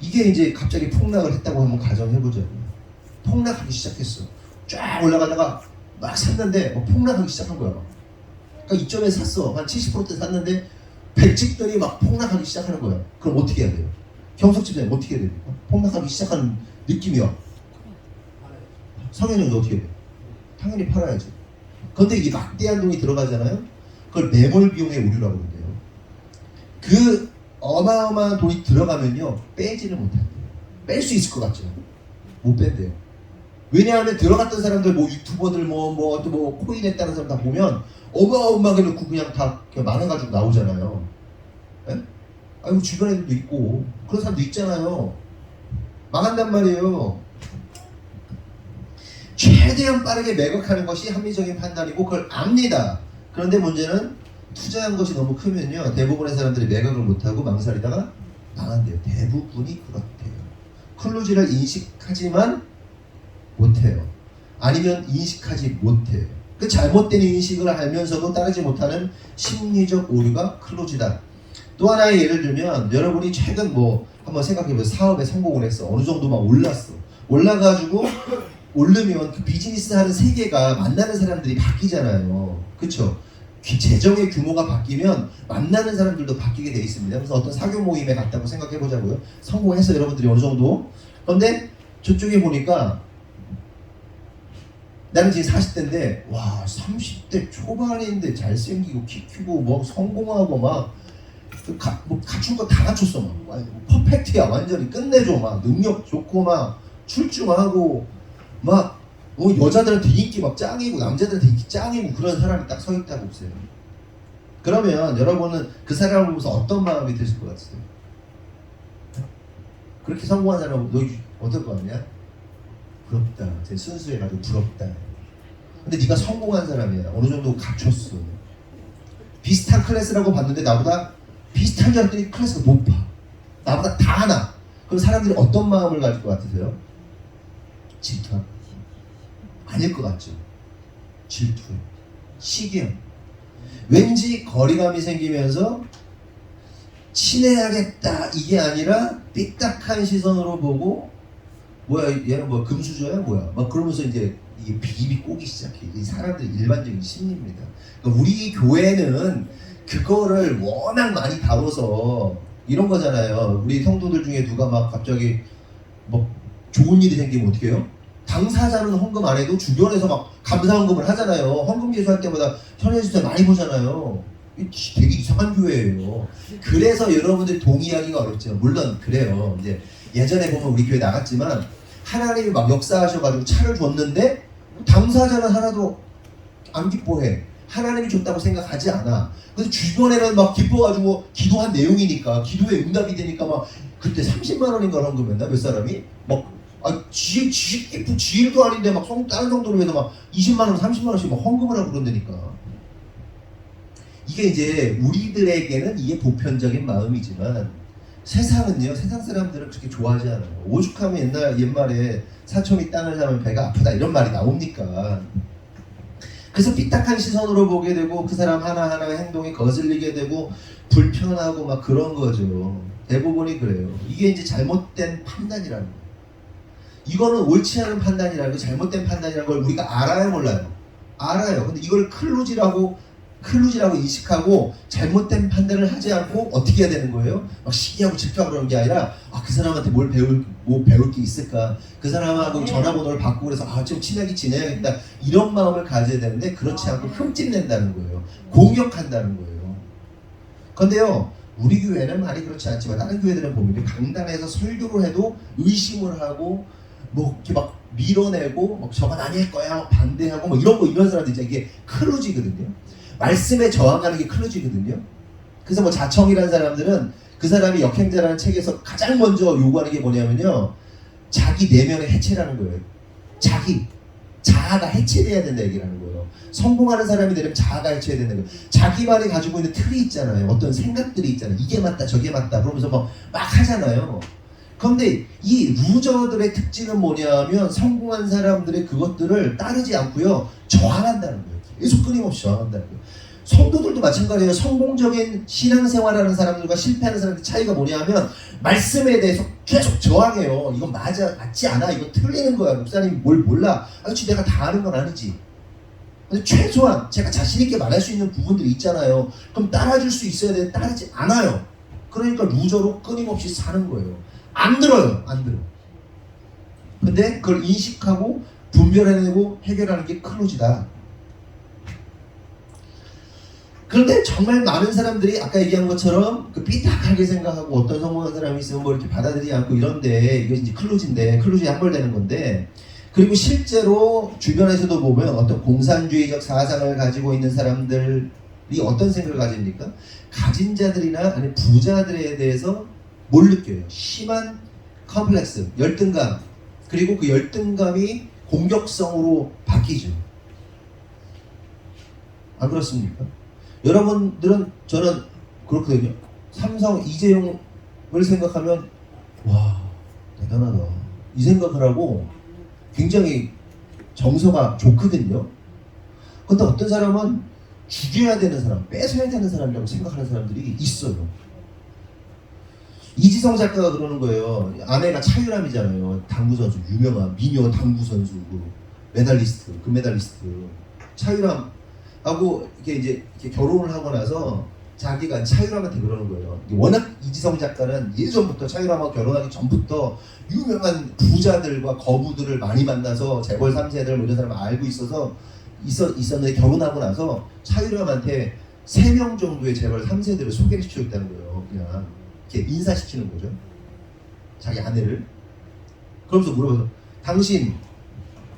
Speaker 1: 이게 이제 갑자기 폭락을 했다고 한번 가정해보자고요. 폭락하기 시작했어. 쫙 올라가다가 막 샀는데 막 폭락하기 시작한 거야. 그러니까 이점에 샀어. 한 70%대 샀는데 백직들이 막 폭락하기 시작하는 거야. 그럼 어떻게 해야 돼요? 경석 집사님 어떻게 해야 됩니까? 폭락하기 시작하는 느낌이야. 성현이 어떻게 해야 돼? 당연히 팔아야지. 그런데 이게 막대한 돈이 들어가잖아요. 그걸 매몰 비용의 오류라고 그러는데요. 그 어마어마한 돈이 들어가면요 빼지를 못한대요. 뺄 수 있을 것 같죠? 못 뺀대요. 왜냐하면 들어갔던 사람들 뭐 유튜버들 뭐 코인 했다는 사람 다 보면 어마어마하게 넣고 그냥 다 많아가지고 나오잖아요. 에? 아이고 주변 애들도 있고 그런 사람도 있잖아요. 망한단 말이에요. 최대한 빠르게 매각하는 것이 합리적인 판단이고 그걸 압니다. 그런데 문제는 투자한 것이 너무 크면요 대부분의 사람들이 매각을 못하고 망설이다가 망한대요. 대부분이 그렇대요. 클로지를 인식하지만 못해요. 아니면 인식하지 못해요. 그 잘못된 인식을 알면서도 따르지 못하는 심리적 오류가 클로지다. 또 하나의 예를 들면 여러분이 최근 뭐 한번 생각해보세요. 사업에 성공을 했어. 어느 정도 막 올랐어. 올라가지고 오르면 그 비즈니스 하는 세계가 만나는 사람들이 바뀌잖아요. 그쵸? 재정의 규모가 바뀌면 만나는 사람들도 바뀌게 돼 있습니다. 그래서 어떤 사교 모임에 갔다고 생각해보자고요. 성공해서 여러분들이 어느 정도. 그런데 저쪽에 보니까 나는 지금 40대인데 와 30대 초반인데 잘생기고 키 크고 뭐 성공하고 막 뭐 갖춘 거 다 갖췄어. 막 퍼펙트야. 완전히 끝내줘. 막 능력 좋고 막 출중하고 막 여자들한테 인기 막 짱이고 남자들한테 인기 짱이고 그런 사람이 딱 서 있다고 보세요. 그러면 여러분은 그 사람을 보면서 어떤 마음이 드실 것 같으세요? 그렇게 성공한 사람은 너 어떨 거 아니야? 부럽다. 제 순수해가지고 부럽다. 근데 네가 성공한 사람이야. 어느 정도 갖췄어. 비슷한 클래스라고 봤는데 나보다 비슷한 줄 알았더니 클래스가 높아. 나보다 다 하나. 그럼 사람들이 어떤 마음을 가질 것 같으세요? 질투? 아닐 것 같죠? 질투, 시기யம். 왠지 거리감이 생기면서 친해야겠다 이게 아니라 삐딱한 시선으로 보고 뭐야 얘는 뭐 금수저야 뭐야 막 그러면서 이제 이게 비비 꼬기 시작해. 이 사람들의 일반적인 심리입니다. 그러니까 우리 교회는 그거를 워낙 많이 다뤄서 이런 거잖아요. 우리 성도들 중에 누가 막 갑자기 뭐 좋은 일이 생기면 어떻게 해요? 당사자는 헌금 안 해도 주변에서 막 감사 헌금을 하잖아요. 헌금 기수할 때마다 현해주세 많이 보잖아요. 되게 이상한 교회예요. 그래서 여러분들이 동의하기가 어렵죠. 물론 그래요. 이제 예전에 보면 우리 교회 나갔지만 하나님이 막 역사하셔가지고 차를 줬는데 당사자는 하나도 안 기뻐해.
Speaker 4: 하나님이 줬다고 생각하지 않아. 근데 주변에는 막 기뻐가지고 기도한 내용이니까 기도에 응답이 되니까 막 그때 30만 원인가 헌금했나 몇 사람이 지일도 아닌데 막 다른 성도를 해서 막 20만 원, 30만 원씩 막 헌금을 하고 그런다니까. 이게 이제 우리들에게는 이게 보편적인 마음이지만 세상은요, 세상 사람들은 그렇게 좋아하지 않아요. 오죽하면 옛말에 사촌이 땅을 사면 배가 아프다 이런 말이 나옵니까? 그래서 삐딱한 시선으로 보게 되고 그 사람 하나하나의 행동이 거슬리게 되고 불편하고 막 그런 거죠. 대부분이 그래요. 이게 이제 잘못된 판단이라는 거예요. 이거는 옳지 않은 판단이라는 거, 잘못된 판단이라는 걸 우리가 알아요, 몰라요? 알아요. 근데 이걸 클루지라고 인식하고 잘못된 판단을 하지 않고 어떻게 해야 되는 거예요? 막 시기하고 질투하고 그러는 게 아니라 그 사람한테 뭘 배울 게 있을까? 그 사람하고 전화번호를 바꾸고 그래서 좀 친하게 지내야겠다 이런 마음을 가져야 되는데 그렇지 않고 흠집낸다는 거예요. 공격한다는 거예요. 그런데요, 우리 교회는 많이 그렇지 않지만 다른 교회들은 보면 강단에서 설교를 해도 의심을 하고 뭐 이렇게 막 밀어내고 막 저건 아닐 거야 막 반대하고 뭐 이런 사람들 있잖아요. 이게 클루지거든요. 말씀에 저항하는 게 클루지거든요. 그래서 뭐 자청이라는 사람들은 그 사람이 역행자라는 책에서 가장 먼저 요구하는 게 뭐냐면요, 자기 내면의 해체라는 거예요. 자아가 해체돼야 된다 얘기를 하는 거예요. 성공하는 사람이 되려면 자아가 해체해야 된다는 거예요. 자기만이 가지고 있는 틀이 있잖아요. 어떤 생각들이 있잖아요. 이게 맞다 저게 맞다 그러면서 막 하잖아요. 그런데 이 루저들의 특징은 뭐냐면 성공한 사람들의 그것들을 따르지 않고요, 저항한다는 거예요. 계속 끊임없이 저항한다는 거예요. 성도들도 마찬가지예요. 성공적인 신앙생활하는 사람들과 실패하는 사람들의 차이가 뭐냐면 말씀에 대해서 계속 저항해요. 이건 맞지 않아. 이건 틀리는 거야. 목사님이 뭘 몰라. 그렇지, 내가 다 아는 건 아니지. 근데 최소한 제가 자신 있게 말할 수 있는 부분들이 있잖아요. 그럼 따라줄 수 있어야 되는데 따르지 않아요. 그러니까 루저로 끊임없이 사는 거예요. 안 들어요. 근데 그걸 인식하고 분별해내고 해결하는 게 클로지다. 그런데 정말 많은 사람들이 아까 얘기한 것처럼 그 삐딱하게 생각하고 어떤 성공한 사람이 있으면 뭐 이렇게 받아들이지 않고 이런데 이게 이제 클로지에 함몰되는 건데, 그리고 실제로 주변에서도 보면 어떤 공산주의적 사상을 가지고 있는 사람들이 어떤 생각을 가집니까? 가진 자들이나 아니면 부자들에 대해서 뭘 느껴요? 심한 컴플렉스, 열등감, 그리고 그 열등감이 공격성으로 바뀌죠. 안 그렇습니까? 여러분들은, 저는 그렇거든요. 삼성 이재용을 생각하면 와 대단하다 이 생각을 하고 굉장히 정서가 좋거든요. 근데 어떤 사람은 죽여야 되는 사람, 뺏어야 되는 사람이라고 생각하는 사람들이 있어요. 이지성 작가가 그러는 거예요. 아내가 차유람이잖아요. 당구 선수, 유명한 미녀 당구 선수, 메달리스트, 금메달리스트 차유람하고 이렇게 결혼을 하고 나서 자기가 차유람한테 그러는 거예요. 워낙 이지성 작가는 예전부터 차유람하고 결혼하기 전부터 유명한 부자들과 거부들을 많이 만나서 재벌 3세들 뭐 이런 사람을 알고 있었는데 결혼하고 나서 차유람한테 3명 정도의 재벌 3세들을 소개를 시켜줬다는 거예요. 그냥 이렇게 인사시키는 거죠. 자기 아내를. 그러면서 물어봐서 당신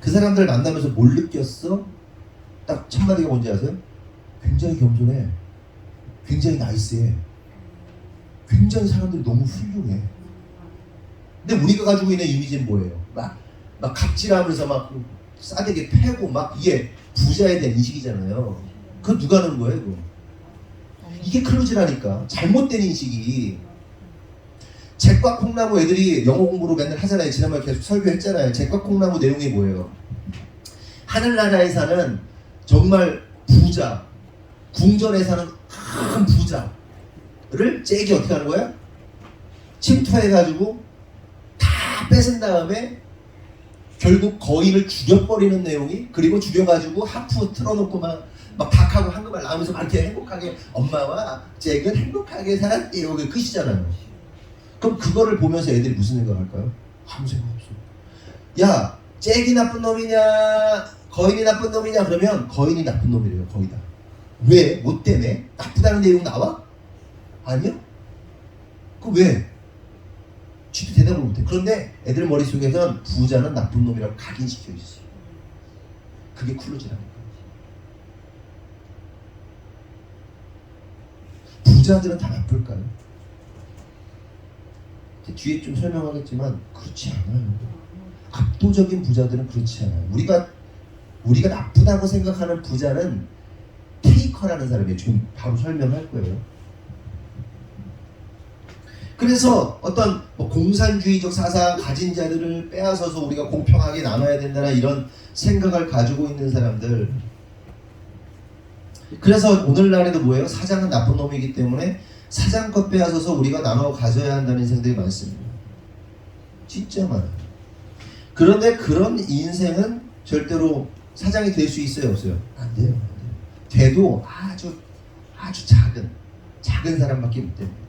Speaker 4: 그 사람들 만나면서 뭘 느꼈어? 딱 첫 마디가 뭔지 아세요? 굉장히 겸손해. 굉장히 나이스해. 굉장히 사람들이 너무 훌륭해. 근데 우리가 가지고 있는 이미지는 뭐예요? 막 갑질하면서 막 싸대기 패고 막 이게 부자에 대한 인식이잖아요. 그거 누가 하는 거예요? 그거? 이게 클루지라니까. 잘못된 인식이. 잭과 콩나무 애들이 영어 공부로 맨날 하잖아요. 지난번에 계속 설교했잖아요. 잭과 콩나무 내용이 뭐예요? 하늘나라에 사는 정말 부자, 궁전에 사는 큰 부자를 잭이 어떻게 하는 거야? 침투해가지고 다 뺏은 다음에 결국 거인을 죽여버리는 내용이, 그리고 죽여가지고 하프 틀어놓고 막 닭하고 한국말 나오면서 막 이렇게 행복하게 엄마와 잭은 행복하게 살았대요. 그게 끝이잖아요. 그럼 그거를 보면서 애들이 무슨 생각을 할까요? 아무 생각 없어. 야, 잭이 나쁜 놈이냐 거인이 나쁜 놈이냐 그러면 거인이 나쁜 놈이래요. 거의 다. 왜? 뭐 때문에? 나쁘다는 내용 나와? 아니요? 그 왜? 쥐도 대답을 못해. 그런데 애들 머릿속에선 부자는 나쁜 놈이라고 각인시켜 있어요. 그게 클루지라는 거예요. 부자들은 다 나쁠까요? 뒤에 좀 설명하겠지만 그렇지 않아요. 압도적인 부자들은 그렇지 않아요. 우리가 나쁘다고 생각하는 부자는 테이커라는 사람이에요. 지금 바로 설명할 거예요. 그래서 어떤 공산주의적 사상 가진 자들을 빼앗아서 우리가 공평하게 나눠야 된다는 이런 생각을 가지고 있는 사람들. 그래서 오늘날에도 뭐예요? 사장은 나쁜 놈이기 때문에 사장 것 빼앗아서 우리가 나눠 가져야 한다는 생각이 많습니다. 진짜 많아요. 그런데 그런 인생은 절대로 사장이 될 수 있어요, 없어요? 안 돼요. 돼도 아주 작은 사람밖에 못 됩니다.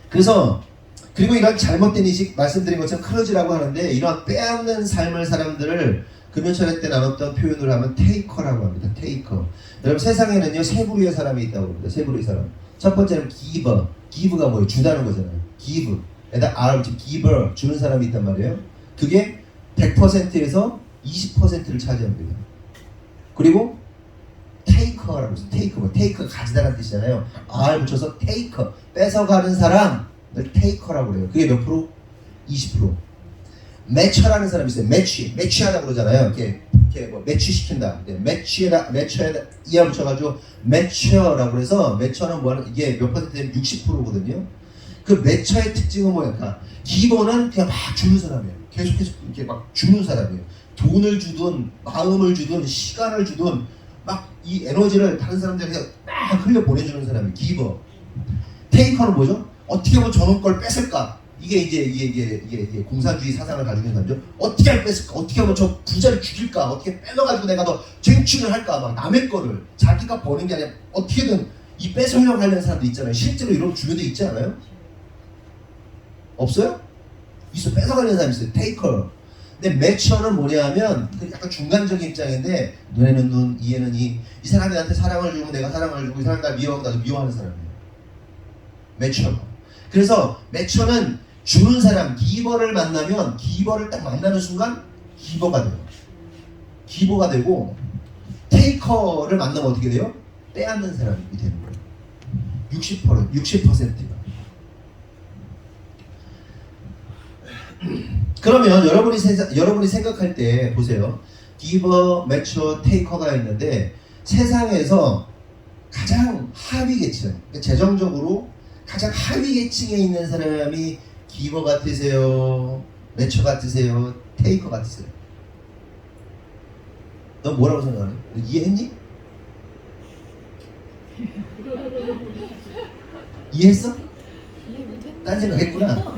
Speaker 4: 그래서 그리고 이런 잘못된 인식 말씀드린 것처럼 크루즈라고 하는데 이런 빼앗는 삶을 사람들을 금요 차례 때 나눴던 표현을 하면 테이커라고 합니다. 테이커. 여러분 세상에는요 세 부류의 사람이 있다고 합니다. 세 부류의 사람. 첫 번째는 기버. 기브가 뭐예요? 주다는 거잖아요. 기브. 에다 R, 기버 주는 사람이 있단 말이에요. 그게 100%에서 20%를 차지합니다. 그리고 테이커라고 해서 테이커 가지다라는 뜻이잖아요. R 붙여서 테이커 뺏어가는 사람을 테이커라고 그래요. 그게 몇 프로? 20%. 매처라는 사람이 있어요. 매치하다 그러잖아요. 이렇게 뭐 매치시킨다. 매치에다 이하 붙여가지고 매처라고 해서 매처는 뭐하는 이게 몇 퍼센트냐면 60%거든요. 그 매처의 특징은 뭐야? 기본은 그냥 막 주는 사람이에요. 계속해서 이렇게 막 주는 사람이에요. 돈을 주든 마음을 주든 시간을 주든 막 이 에너지를 다른 사람들에게 막 흘려 보내주는 사람이 기버. 테이커는 뭐죠? 어떻게 하면 저놈 걸 뺏을까? 이게 공산주의 사상을 가지고 있는 사람이죠. 어떻게 하면 뺏을까? 어떻게 하면 저 부자를 죽일까? 어떻게 뺏어가지고 내가 더 쟁취를 할까? 막 남의 거를 자기가 버는 게 아니라 어떻게든 이 뺏으려고 하는 사람도 있잖아요. 실제로 이런 주변에 있지 않아요? 없어요? 있어. 뺏어가는 사람이 있어요. 테이커. 근데 매처는 뭐냐면 약간 중간적인 입장인데 눈에는 눈, 이에는 이 사람이 나한테 사랑을 주고 내가 사랑을 주고 이 사람이 나 미워하고 나도 미워하는 사람이에요. 매처. 그래서 매처는 주는 사람, 기버를 만나면 기버를 딱 만나는 순간 기버가 돼요. 기버가 되고 테이커를 만나면 어떻게 돼요? 빼앗는 사람이 되는 거예요. 60%가. 그러면 여러분이 생각할 때 보세요. 기버, 매처, 테이커가 있는데 세상에서 가장 하위 계층, 재정적으로 가장 하위 계층에 있는 사람이 기버 같으세요? 매처 같으세요? 테이커 같으세요? 너 뭐라고 생각하니? 이해했니? 이해했어? 딴 생각했구나.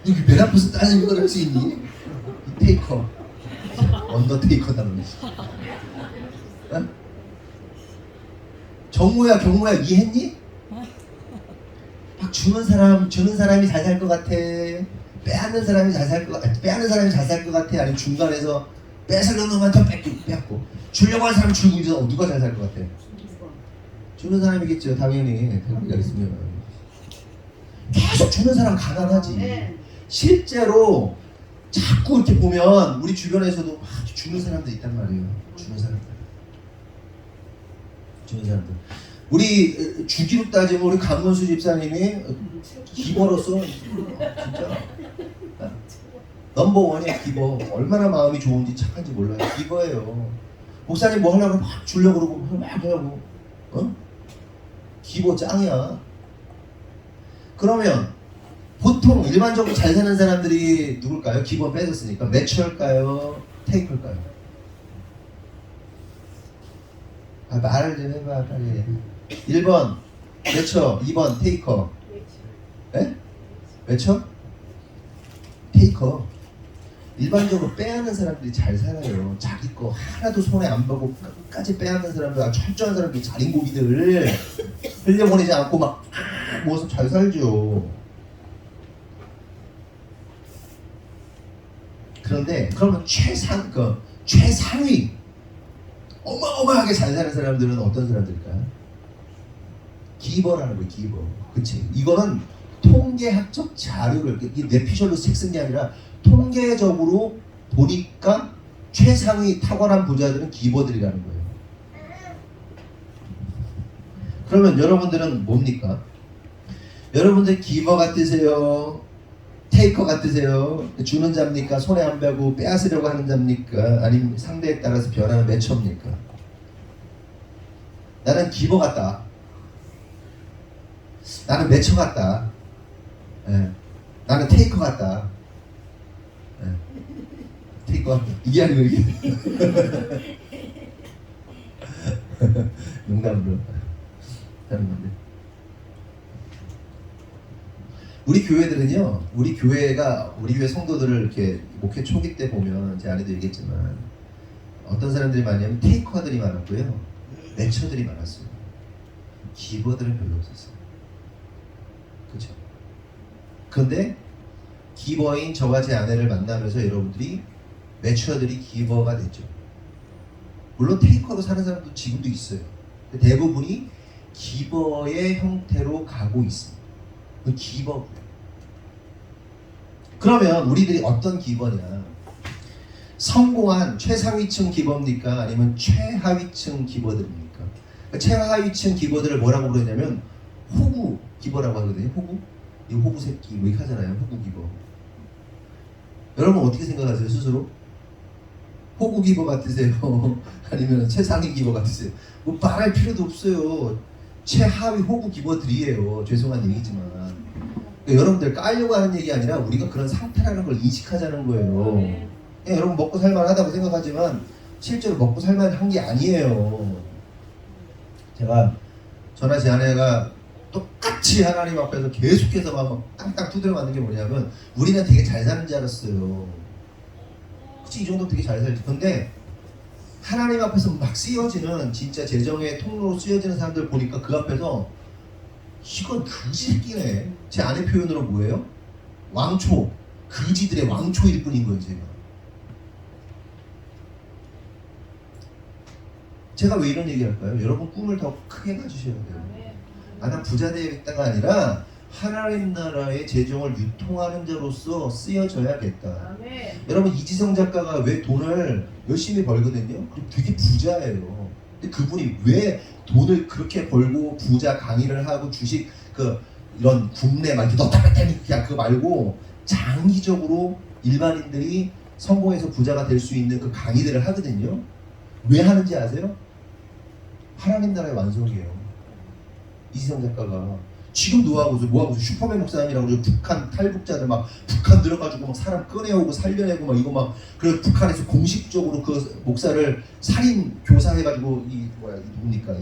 Speaker 4: 여기 맨 앞에서 딴 생각을 할 수 있니? 테이커, 언더테이커다는 거지. 어? 경모야 이해했니? 막 주는 사람이 잘 살 것 같아. 빼앗는 사람이 잘 살 것 같아. 아니면 중간에서 뺏으려는 놈한테 뺏고 주려고 하는 사람 주고 있어. 누가 잘 살 것 같아? 주는 사람이겠죠. 당연히 그렇게 있으면 계속 주는 사람 가난하지. 실제로 자꾸 이렇게 보면 우리 주변에서도 막 주는 사람들 있단 말이에요. 주는 사람들. 우리 주기로 따지면 우리 강문수 집사님이 기버로서 진짜 넘버원이에요. 기버. 얼마나 마음이 좋은지 착한지 몰라요. 기버예요. 목사님 뭐 하려고 막 주려고 그러고 막 하려고. 기버 짱이야. 그러면 보통 일반적으로 잘 사는 사람들이 누굴까요? 기버 뺏었으니까. 매처일까요? 테이커일까요? 말을 좀 해봐 빨리. 1번 매처, 2번 테이커. 에? 매처? 테이커. 일반적으로 빼앗는 사람들이 잘 살아요. 자기 거 하나도 손에 안 보고 끝까지 빼앗는 사람들, 아주 철저한 사람들이 자린고기들 흘려보내지 않고 막 모아서 잘 살죠. 그런데 그러면 최상위 어마어마하게 잘 사는 사람들은 어떤 사람들일까요? 기버라는 거예요. 기버. 그치? 이거는 통계학적 자료를 이 뇌피셜로 책 쓴 게 아니라 통계적으로 보니까 최상위 탁월한 부자들은 기버들이라는 거예요. 그러면 여러분들은 뭡니까? 여러분들 기버 같으세요? 테이커 같으세요? 주는 자입니까? 손에 안 배고 빼앗으려고 하는 자입니까? 아니면 상대에 따라서 변하는 매처입니까? 나는 기버 같다. 나는 매처 같다. 예. 나는 테이커 같다. 예. 테이커 같다. 이게 아니고 이게. 농담으로 하는 건데. 우리 교회들은요, 우리 교회 성도들을 이렇게 목회 초기 때 보면 제 아내도 얘기했지만 어떤 사람들이 많냐면 테이커들이 많았고요, 매처들이 많았어요. 기버들은 별로 없었어요. 그렇죠? 그런데 기버인 저와 제 아내를 만나면서 여러분들이 매처들이 기버가 됐죠. 물론 테이커로 사는 사람도 지금도 있어요. 대부분이 기버의 형태로 가고 있습니다. 그 기버고요. 그러면 우리들이 어떤 기버냐? 성공한 최상위층 기버입니까? 아니면 최하위층 기버들입니까? 그러니까 최하위층 기버들을 뭐라고 부르냐면 호구 기버라고 하거든요. 호구? 이 호구 새끼 뭐 이렇게 하잖아요. 호구 기버. 여러분 어떻게 생각하세요? 스스로? 호구 기버 같으세요? 아니면 최상위 기버 같으세요? 뭐 말할 필요도 없어요. 최하위 호구 기버들이에요. 죄송한 얘기지만. 그러니까 여러분들 까려고 하는 얘기 아니라 우리가 그런 상태라는 걸 인식하자는 거예요. 그냥 여러분 먹고 살만하다고 생각하지만 실제로 먹고 살만한 게 아니에요. 제가 저나 제 아내가 똑같이 하나님 앞에서 계속해서 막 땅땅 두드려 맞는 게 뭐냐면 우리는 되게 잘 사는 줄 알았어요. 그치, 이 정도 되게 잘 살지. 근데 하나님 앞에서 막 쓰여지는 진짜 재정의 통로로 쓰여지는 사람들 보니까 그 앞에서 이건 그지 새끼네. 제 아내 표현으로 뭐예요? 왕초. 그지들의 왕초일 뿐인 거예요. 제가 왜 이런 얘기 할까요? 여러분 꿈을 더 크게 가지셔야 돼요. 난 부자 되겠다가 아니라 하나님 나라의 재정을 유통하는 자로서 쓰여져야겠다. 여러분 이지성 작가가 왜 돈을 열심히 벌거든요? 그리고 되게 부자예요. 근데 그분이 왜 돈을 그렇게 벌고 부자 강의를 하고 주식 이런 국내 막 이렇게 넣다 뺐다 그냥 그거 말고 장기적으로 일반인들이 성공해서 부자가 될 수 있는 그 강의들을 하거든요. 왜 하는지 아세요? 하나님 나라의 완성이에요. 이지성 작가가 지금 뭐하고 있어? 슈퍼맨 목사님이라고 그러죠. 북한 탈북자들 막 북한 들어가지고 막 사람 꺼내오고 살려내고 막 이거 막 그래서 북한에서 공식적으로 그 목사를 살인 교사해가지고 이 누굽니까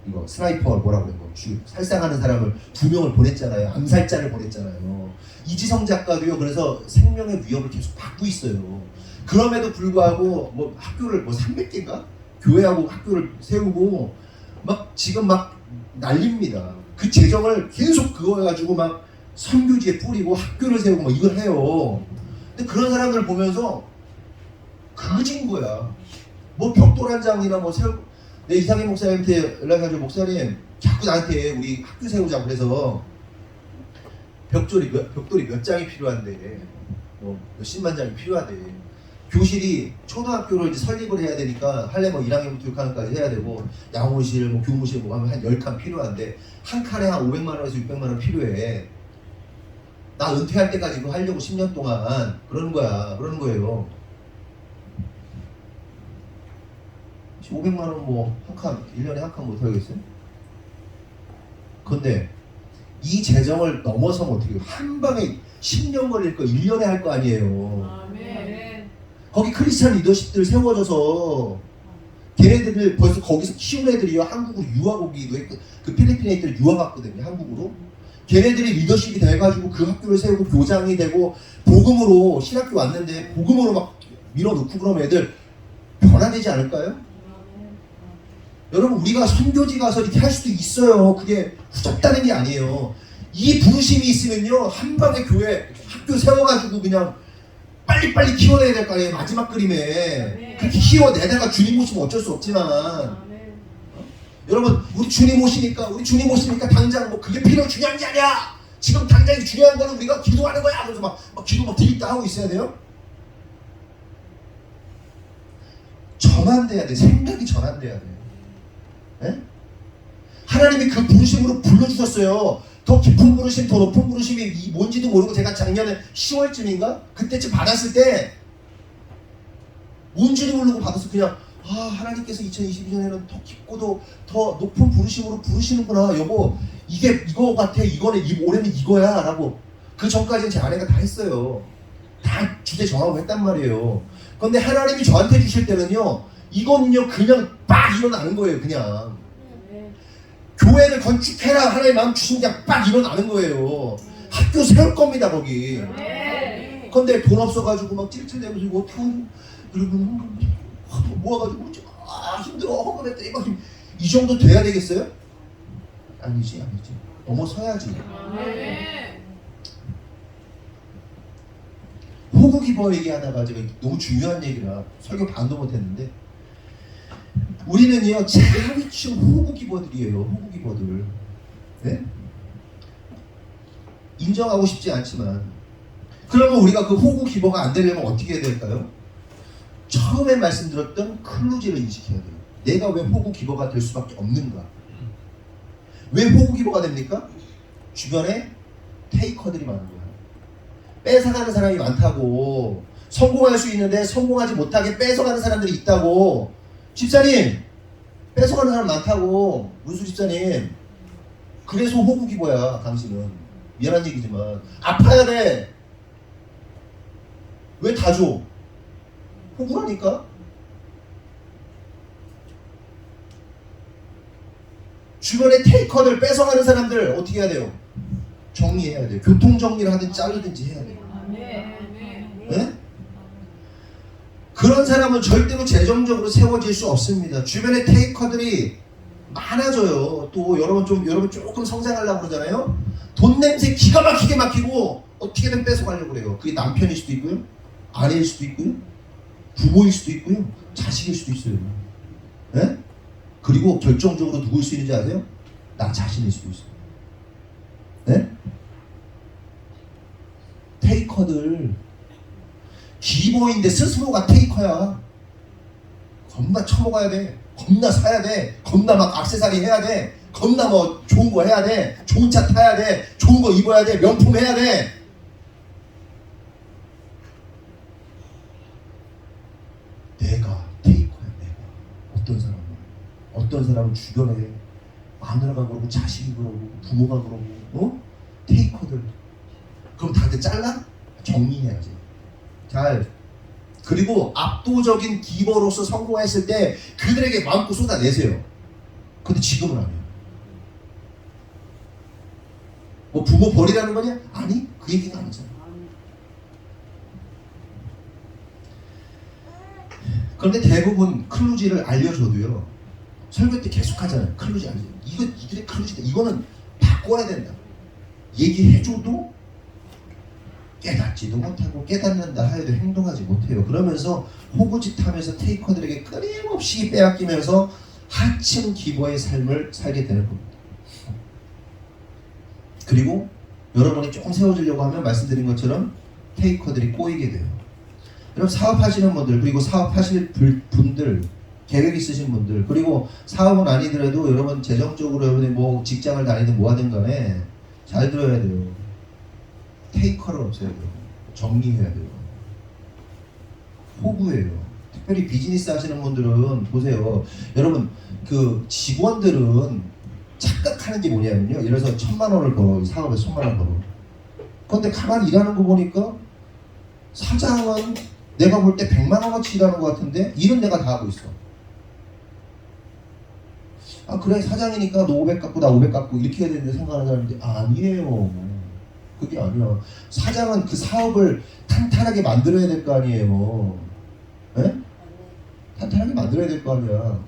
Speaker 4: 이거 스나이퍼 뭐라고 그래요? 살상하는 사람을 2명을 보냈잖아요. 암살자를 보냈잖아요. 이지성 작가도요. 그래서 생명의 위협을 계속 받고 있어요. 그럼에도 불구하고 뭐 학교를 뭐 300개인가 교회하고 학교를 세우고 막 지금 막 난립니다. 그 재정을 계속 그거 해가지고 막 선교지에 뿌리고 학교를 세우고 막 이걸 해요. 근데 그런 사람들을 보면서 그진 거야. 뭐 벽돌 한 장이나 뭐 세우고 내 이상희 목사님한테 연락해가지고 목사님 자꾸 나한테 우리 학교 세우자 그래서 벽돌이 몇 장이 필요한데 뭐 몇십만 장이 필요하대. 교실이 초등학교를 이제 설립을 해야 되니까 하려면 1학년부터 6학년까지 해야 되고 양호실, 뭐 교무실 뭐 하면 한 10칸 필요한데 한 칸에 한 500만 원에서 600만 원 필요해. 나 은퇴할 때까지 그거 하려고 10년 동안 그러는 거예요. 500만 원 뭐 한 칸, 1년에 한 칸 못 하겠어요? 근데 이 재정을 넘어서면 어떻게 해요? 한 방에 10년 걸릴 거 1년에 할 거 아니에요. 거기 크리스찬 리더십들 세워져서 걔네들 벌써 거기서 키운 애들이요. 한국으로 유학 오기도 했고 그 필리핀 애들 유학 왔거든요. 한국으로. 걔네들이 리더십이 돼가지고 그 학교를 세우고 교장이 되고 복음으로 신학교 왔는데 복음으로 막 밀어놓고 그러면 애들 변화되지 않을까요? 여러분 우리가 선교지 가서 이렇게 할 수도 있어요. 그게 후졌다는 게 아니에요. 이 부르심이 있으면요. 한 방에 교회 학교 세워가지고 그냥 빨리빨리 키워내야 될 거 아니에요. 마지막 그림에 그렇게 키워내다가 주님 오시면 어쩔 수 없지만 여러분 우리 주님 오시니까 당장 뭐 그게 필요 중요한 게 아니야. 지금 당장 중요한 거는 우리가 기도하는 거야. 그래서 막 기도 막 드립다 하고 있어야 돼요. 전환돼야 돼. 생각이 전환돼야 돼. 네? 하나님이 그 부르심으로 불러주셨어요. 더 깊은 부르심, 더 높은 부르심이 뭔지도 모르고 제가 작년에 10월쯤인가? 그때쯤 받았을 때 뭔지도 모르고 받아서 그냥 하나님께서 2022년에는 더 깊고도 더 높은 부르심으로 부르시는구나. 여보 이게 이거 같아. 이거는 올해는 이거야 라고. 그 전까지는 제 아내가 다 했어요. 다 주제 정하고 했단 말이에요. 그런데 하나님이 저한테 주실 때는요, 이거는요 그냥 빡 일어나는 거예요. 그냥 교회를 건축해라 하나님 마음 주신 게 빡 일어나는 거예요. 학교 세울 겁니다 거기. 그런데 돈 없어가지고 막 찔찔대면서 이거 어떡하지? 여러분 모아가지고 힘들어 허물했더니 막 이 정도 돼야 되겠어요? 아니지. 넘어서야지. 호구 기버 얘기하다가 제가 너무 중요한 얘기라 설교 반도 못했는데, 우리는요 자위층 호구 기버들이에요. 호구 기버들. 네? 인정하고 싶지 않지만, 그러면 우리가 그 호구 기버가 안 되려면 어떻게 해야 될까요? 처음에 말씀드렸던 클루지를 인식해야 돼요. 내가 왜 호구 기버가 될 수밖에 없는가? 왜 호구 기버가 됩니까? 주변에 테이커들이 많은 거야. 뺏어가는 사람이 많다고. 성공할 수 있는데 성공하지 못하게 뺏어가는 사람들이 있다고. 집사님 뺏어가는 사람 많다고. 문수 집사님, 그래서 호구 기버야. 당신은 미안한 얘기지만 아파야 돼. 왜 다 줘? 호구라니까. 주변에 테이커들 뺏어가는 사람들 어떻게 해야 돼요? 정리해야 돼요. 교통정리를 하든지 자르든지 해야 돼요. 네? 그런 사람은 절대로 재정적으로 세워질 수 없습니다. 주변에 테이커들이 많아져요. 또 여러분 조금 성장하려고 그러잖아요. 돈 냄새 기가 막히게 맡기고 어떻게든 뺏어가려고 그래요. 그게 남편일 수도 있고요, 아내일 수도 있고요, 부모일 수도 있고요, 자식일 수도 있어요. 네? 그리고 결정적으로 누구일 수 있는지 아세요? 나 자신일 수도 있어요. 네? 테이커들, 기버인데 스스로가 테이커야. 겁나 처먹어야 돼. 겁나 사야 돼. 겁나 막 액세서리 해야 돼. 겁나 뭐 좋은 거 해야 돼. 좋은 차 타야 돼. 좋은 거 입어야 돼. 명품 해야 돼. 내가 테이커야. 내가. 어떤 사람은 주변에 마누라가 그러고 자식이 그러고 부모가 그러고 테이커들. 그럼 다들 잘라? 정리해야지. 그리고 압도적인 기버로서 성공했을 때 그들에게 마음껏 쏟아내세요. 근데 지금은 아니에요. 뭐 부모 버리라는 거냐? 아니, 그 얘기가 아니잖아. 그런데 대부분 클루지를 알려줘도요, 설교 때 계속 하잖아요. 클루지 알려줘. 이들의 클루지다. 이거는 바꿔야 된다. 얘기해줘도 깨닫지도 못하고 깨닫는다 하여도 행동하지 못해요. 그러면서 호구짓하면서 테이커들에게 끊임없이 빼앗기면서 하층 기버의 삶을 살게 되는 겁니다. 그리고 여러분이 조금 세워지려고 하면 말씀드린 것처럼 테이커들이 꼬이게 돼요. 여러분 사업하시는 분들, 그리고 사업하실 분들, 계획 있으신 분들, 그리고 사업은 아니더라도 여러분 재정적으로 여러분이 뭐 직장을 다니든 뭐 하든 간에 잘 들어야 돼요. 테이커를 없애야 돼요. 정리해야 돼요. 호구예요. 특별히 비즈니스 하시는 분들은 보세요. 여러분 그 직원들은 착각하는 게 뭐냐면요, 예를 들어서 1,000만 원을 벌어. 사업에 1,000만 원 벌어. 그런데 가만히 일하는 거 보니까 사장은 내가 볼 때 100만 원어치 일하는 것 같은데 일은 내가 다 하고 있어. 아 그래 사장이니까 너 500 갖고 나 500 갖고 이렇게 해야 되는데 생각하는 사람인데 아니에요. 그게 아니라 사장은 그 사업을 탄탄하게 만들어야 될 거 아니에요. 네? 탄탄하게 만들어야 될 거 아니야.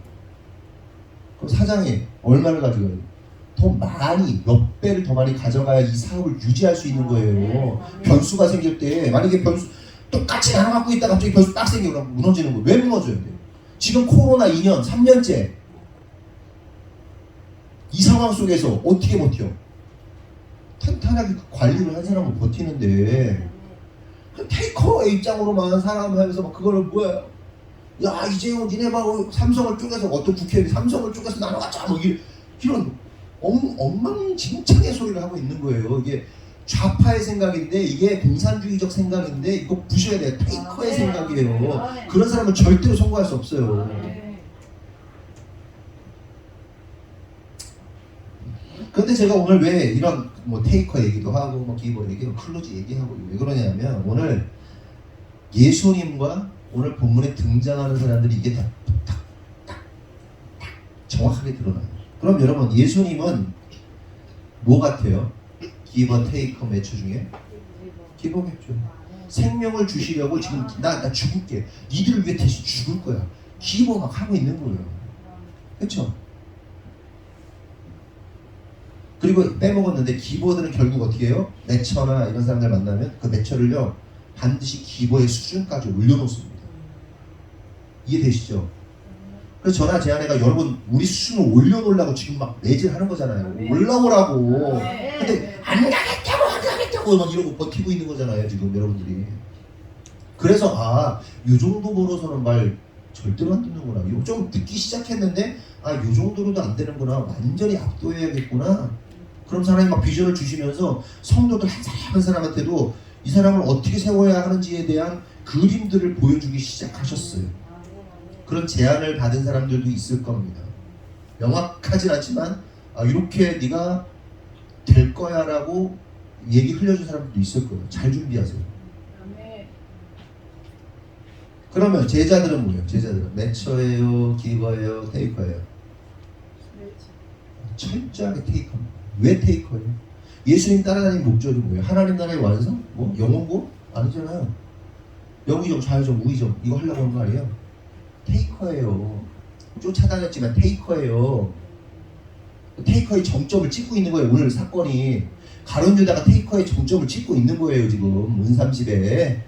Speaker 4: 그럼 사장이 얼마를 가져가야 돼? 더 많이, 몇 배를 더 많이 가져가야 이 사업을 유지할 수 있는 거예요. 변수가 생길 때, 만약에 변수 똑같이 나눠 갖고 있다가 갑자기 변수 딱 생기고 무너지는 거예요. 왜 무너져야 돼요? 지금 코로나 2년, 3년째 이 상황 속에서 어떻게 버텨? 탄탄하게 관리를 한 사람은 버티는데, 테이커의 입장으로만 사람을 하면서 막 그거를 뭐야? 야 이재용 니네 봐 삼성을 쪼개서, 어떤 국회의원이 삼성을 쪼개서 나눠갔자 뭐 이런 엉망진창의 소리를 하고 있는 거예요. 이게 좌파의 생각인데 이게 공산주의적 생각인데 이거 부셔야 돼요. 테이커의 생각이에요. 그런 사람은 절대로 성공할 수 없어요. 그런데 제가 오늘 왜 이런 뭐 테이커 얘기도 하고 뭐 기버 얘기도 클로즈 얘기하고 왜 그러냐면 오늘 예수님과 오늘 본문에 등장하는 사람들이 이게 다 정확하게 드러나요. 그럼 여러분 예수님은 뭐 같아요? 기버 테이커 매처 중에 기버겠죠. 생명을 주시려고 지금 나 죽을게. 니들을 위해 대신 죽을 거야. 기버 막 하고 있는 거예요. 그렇죠? 그리고 빼먹었는데 기버들은 결국 어떻게 해요? 매처나 이런 사람들 만나면 그 매처를요 반드시 기버의 수준까지 올려놓습니다. 이해되시죠? 그래서 저나 제 아내가 여러분 우리 수준을 올려놓으려고 지금 막 매질하는 거잖아요. 올라오라고. 근데 안 가겠다고 막 이러고 버티고 있는 거잖아요 지금 여러분들이. 그래서 요 정도 벌어서는 말 절대로 안 듣는구나. 이거 좀 듣기 시작했는데 요 정도로도 안 되는구나. 완전히 압도해야겠구나. 그럼 사람이 막 비전을 주시면서 성도들 한 사람 한 사람한테도 이 사람을 어떻게 세워야 하는지에 대한 그림들을 보여주기 시작하셨어요. 그런 제안을 받은 사람들도 있을 겁니다. 명확하진 않지만 이렇게 네가 될 거야 라고 얘기 흘려준 사람들도 있을 거예요. 잘 준비하세요. 그러면 제자들은 뭐예요? 제자들은 매처예요? 기버예요? 테이커예요? 철저하게 테이커입니다. 왜 테이커예요? 예수님 따라다니는 목적이 뭐예요? 하나님 나라의 완성? 뭐? 영혼고? 아니잖아요. 영의정, 자유정, 우의정 이거 하려고 하는 거 아니에요? 테이커예요. 쫓아다녔지만 테이커예요. 테이커의 정점을 찍고 있는 거예요. 오늘 사건이 가룟 유다가 테이커의 정점을 찍고 있는 거예요. 지금 문30에.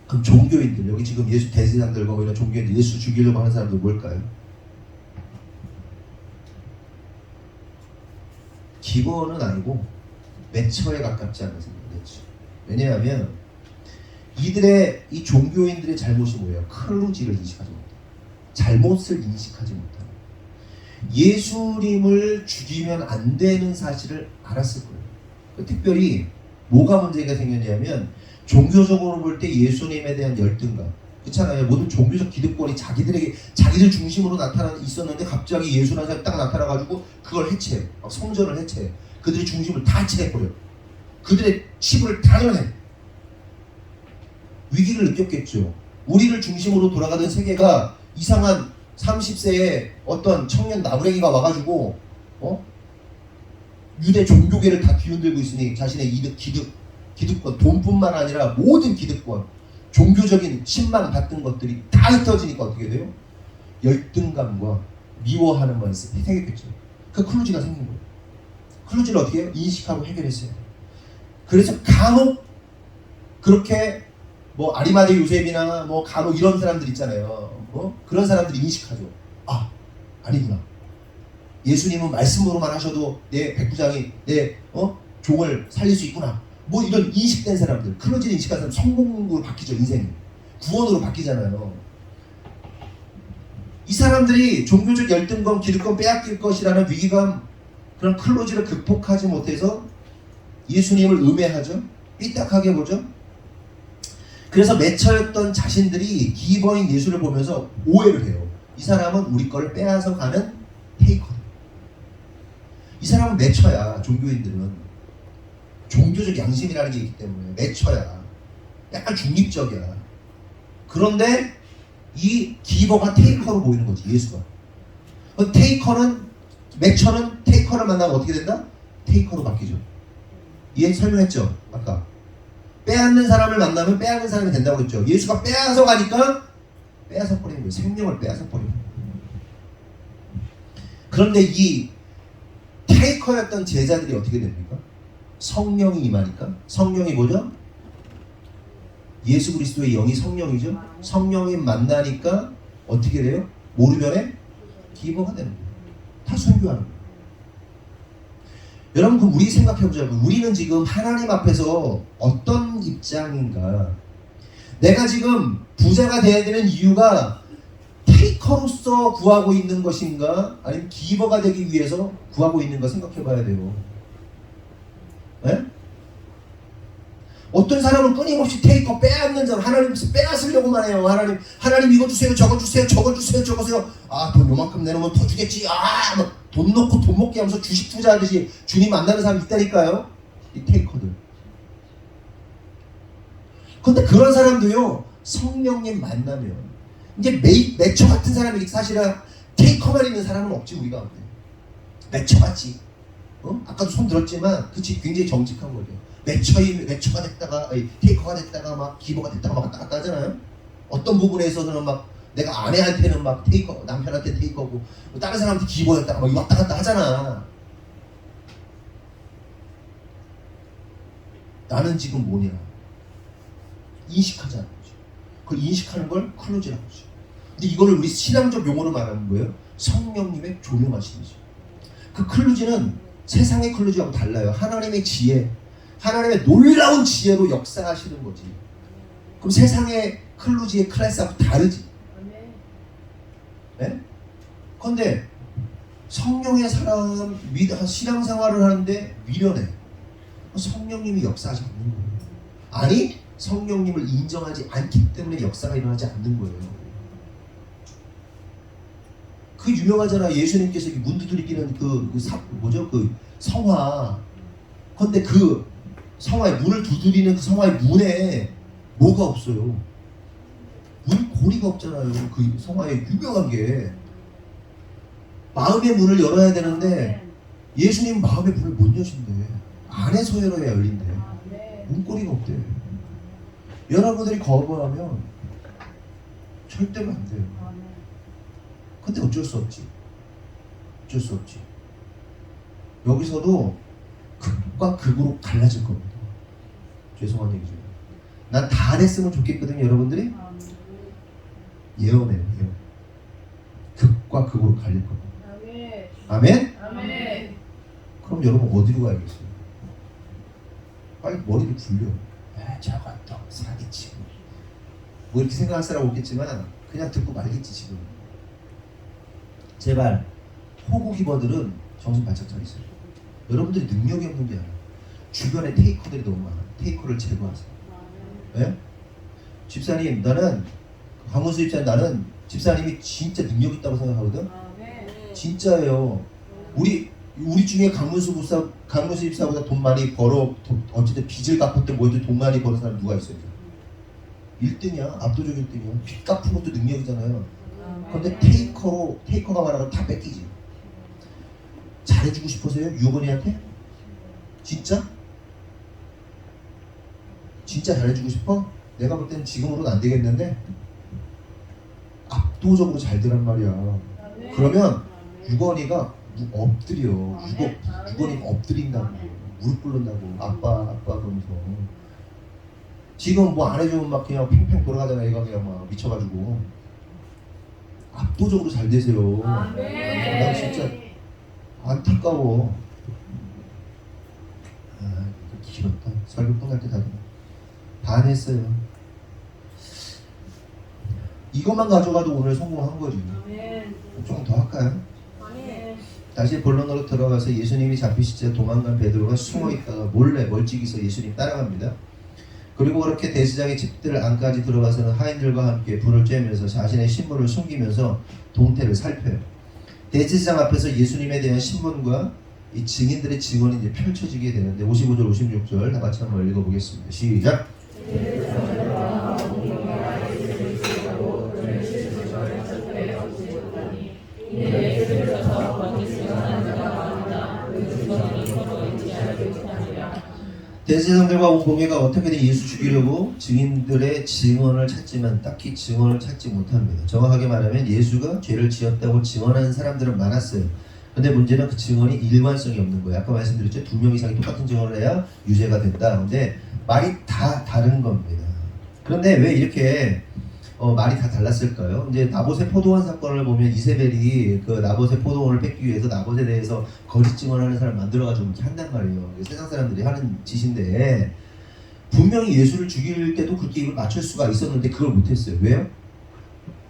Speaker 4: 그럼 종교인들 여기 지금 예수 대제사장들과 이런 종교인들 예수 죽이려고 하는 사람들 뭘까요? 기버는 아니고 매처에 가깝지 않은 생각이겠죠. 왜냐하면 이들의 이 종교인들의 잘못이 뭐예요? 클루지를 인식하지 못해요. 잘못을 인식하지 못해요. 예수님을 죽이면 안 되는 사실을 알았을 거예요. 특별히 뭐가 문제가 생겼냐면 종교적으로 볼 때 예수님에 대한 열등감. 그렇잖아요. 모든 종교적 기득권이 자기들 중심으로 있었는데 갑자기 예수라는 사람이 딱 나타나가지고 그걸 해체해. 성전을 해체해. 그들의 중심을 다 해체해버려. 그들의 치부를 다 열어내. 위기를 느꼈겠죠. 우리를 중심으로 돌아가던 세계가 이상한 30세의 어떤 청년 나부랭이가 와가지고 유대 종교계를 다 뒤흔들고 있으니 자신의 기득권, 돈뿐만 아니라 모든 기득권, 종교적인 신망 받던 것들이 다 흩어지니까 어떻게 돼요? 열등감과 미워하는 것이 생겼겠죠. 그 클루지가 생긴 거예요. 클루지를 어떻게 해요? 인식하고 해결했어요. 그래서 간혹 그렇게 뭐 아리마대 요셉이나 뭐 간혹 이런 사람들 있잖아요. 그런 사람들이 인식하죠. 아니구나. 예수님은 말씀으로만 하셔도 내 백부장이 내 종을 살릴 수 있구나. 뭐 이런 인식된 사람들, 클로즈를 인식한 사람 성공으로 바뀌죠. 인생이 구원으로 바뀌잖아요. 이 사람들이 종교적 열등감, 기득권 빼앗길 것이라는 위기감, 그런 클로즈를 극복하지 못해서 예수님을 음해하죠. 삐딱하게 보죠. 그래서 매처였던 자신들이 기버인 예수를 보면서 오해를 해요. 이 사람은 우리 거를 빼앗아 가는 테이커다. 이 사람은 매처야. 종교인들은 종교적 양심이라는 게 있기 때문에 매처야. 약간 중립적이야. 그런데 이 기버가 테이커로 보이는 거지. 예수가. 매처는 테이커를 만나면 어떻게 된다? 테이커로 바뀌죠. 이해 설명했죠? 아까 빼앗는 사람을 만나면 빼앗는 사람이 된다고 그랬죠. 예수가 빼앗아 가니까 빼앗아 버리는 거예요. 생명을 빼앗아 버리는 거예요. 그런데 이 테이커였던 제자들이 어떻게 됩니까? 성령이 임하니까. 성령이 뭐죠? 예수 그리스도의 영이 성령이죠. 성령이 만나니까 어떻게 돼요? 모르면에 기버가 되는 거예요. 다 순교하는 거예요. 여러분, 그럼 우리 생각해보자면 우리는 지금 하나님 앞에서 어떤 입장인가? 내가 지금 부자가 돼야 되는 이유가 테이커로서 구하고 있는 것인가 아니면 기버가 되기 위해서 구하고 있는가 생각해 봐야 돼요. 네? 어떤 사람은 끊임없이 테이커 빼앗는 사람, 하나님께서 빼앗으려고만 해요. 하나님 이거 주세요, 저거 주세요, 저거 주세요, 저거 주세요. 아, 돈 요만큼 내놓으면 더 주겠지. 아, 막 돈 넣고 돈 먹게 하면서 주식 투자하듯이 주님 만나는 사람 있다니까요. 이 테이커들. 근데 그런 사람도요, 성령님 만나면 이제 매처 같은 사람이 사실은 테이커만 있는 사람은 없지, 우리 가운데. 매처같이. 아까도 손 들었지만, 그치, 굉장히 정직한 거죠. 매처가 됐다가, 테이커가 됐다가, 막 기버가 됐다가 막 왔다 갔다 하잖아요. 어떤 부분에서는 막 내가 아내한테는 막 테이커, 남편한테 테이커고, 다른 사람한테 기버였다가 막 왔다 갔다 하잖아. 나는 지금 뭐냐? 인식하자는 거죠. 그걸 인식하는 걸 클로즈라고 하죠. 근데 이거를 우리 신앙적 용어로 말하는 거예요. 성령님의 조명하심이죠. 그 클로즈는 세상의 클로즈하고 달라요. 하나님의 지혜, 하나님의 놀라운 지혜로 역사하시는 거지. 그럼 세상의 클로즈의 클래스하고 다르지. 네? 그런데 성령의 사람, 신앙생활을 하는데 미련해. 성령님이 역사하지 않는 거예요. 아니, 성령님을 인정하지 않기 때문에 역사가 일어나지 않는 거예요. 그 유명하잖아. 예수님께서 문 두드리기는 그 성화. 근데 그 성화의 문을 두드리는 그 성화의 문에 뭐가 없어요? 문 고리가 없잖아요. 그 성화의 유명한 게 마음의 문을 열어야 되는데 예수님 마음의 문을 못 여신대. 안에서 열어야 열린대. 문고리가 없대. 여러분들이 거부하면 절대로 안 돼요. 근데 어쩔 수 없지. 어쩔 수 없지. 여기서도 극과 극으로 갈라질 겁니다. 죄송한 얘기죠. 난 다 안 했으면 좋겠거든요, 여러분들이. 예언해요, 예언. 극과 극으로 갈릴 겁니다. 아멘?
Speaker 3: 아멘.
Speaker 4: 그럼 여러분 어디로 가야겠어요? 빨리 머리를 굴려. 저거 또 사기치고. 뭐 이렇게 생각할 사람 없겠지만 그냥 듣고 말겠지 지금. 제발 호구 기버들은 정신 바짝 차리세요. 여러분들이 능력이 없는 게 아니라 주변에 테이커들이 너무 많아요. 테이커를 제거하세요. 네? 집사님, 나는 강문수 집사님, 나는 집사님이 진짜 능력 있다고 생각하거든. 진짜예요. 우리 중에 강문수 집사보다 돈 많이 벌어, 어쨌든 빚을 갚았든 뭐든 돈 많이 버는 사람 누가 있어요? 1등이야. 압도적 1등이야. 빚 갚은 것도 능력이잖아요. 그런데 테이커가 말하면 다 뺏기지. 잘해주고 싶어서요? 유건이한테? 진짜? 진짜 잘해주고 싶어? 내가 볼 땐 지금으로는 안 되겠는데 압도적으로 잘 되란 말이야. 그러면 유건이가 엎드려. 유건이가 엎드린다고. 무릎 꿇는다고. 아빠 그러면서. 지금 뭐 안 해주면 막 그냥 팽팽 돌아가잖아. 얘가 그냥 막 미쳐가지고. 압도적으로 잘 되세요. 난 진짜 안타까워. 아, 길었다. 설교 끝날 때 다 했어요. 이것만 가져가도 오늘 성공한 거지. 조금 더 할까요? 다시 본론으로 들어가서 예수님이 잡히시자 도망간 베드로가 숨어있다가 몰래 멀찍이서 예수님 따라갑니다. 그리고 그렇게 대제사장의 집들 안까지 들어가서는 하인들과 함께 불을 쬐면서 자신의 신분을 숨기면서 동태를 살펴요. 대제사장 앞에서 예수님에 대한 신문과 이 증인들의 증언이 이제 펼쳐지게 되는데 55절 56절 다 같이 한번 읽어보겠습니다. 시작! 대제사장들과 온 공회가 어떻게든 예수 죽이려고 증인들의 증언을 찾지만 딱히 증언을 찾지 못합니다. 정확하게 말하면 예수가 죄를 지었다고 증언하는 사람들은 많았어요. 근데 문제는 그 증언이 일관성이 없는 거예요. 아까 말씀드렸죠. 2명 이상이 똑같은 증언을 해야 유죄가 된다. 근데 말이 다 다른 겁니다. 그런데 왜 이렇게 말이 다 달랐을까요? 이제 나봇의 포도원 사건을 보면 이세벨이 그 나봇의 포도원을 뺏기 위해서 나봇에 대해서 거짓 증언하는 사람 만들어가지고 이렇게 한단 말이에요. 세상 사람들이 하는 짓인데 분명히 예수를 죽일 때도 그렇게 입을 맞출 수가 있었는데 그걸 못했어요. 왜요?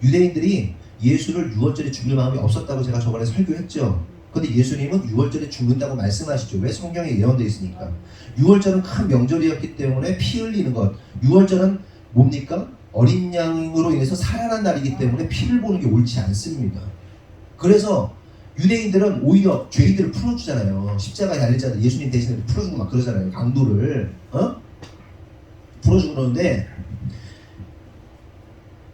Speaker 4: 유대인들이 예수를 6월절에 죽일 마음이 없었다고 제가 저번에 설교했죠. 근데 예수님은 6월절에 죽는다고 말씀하시죠. 왜? 성경에 예언되어 있으니까. 6월절은 큰 명절이었기 때문에 피 흘리는 것. 6월절은 뭡니까? 어린 양으로 인해서 살아난 날이기 때문에 피를 보는 게 옳지 않습니다. 그래서 유대인들은 오히려 죄인들을 풀어주잖아요. 십자가에 달렸잖아요. 예수님 대신에 풀어주고 막 그러잖아요. 강도를 풀어주고 그러는데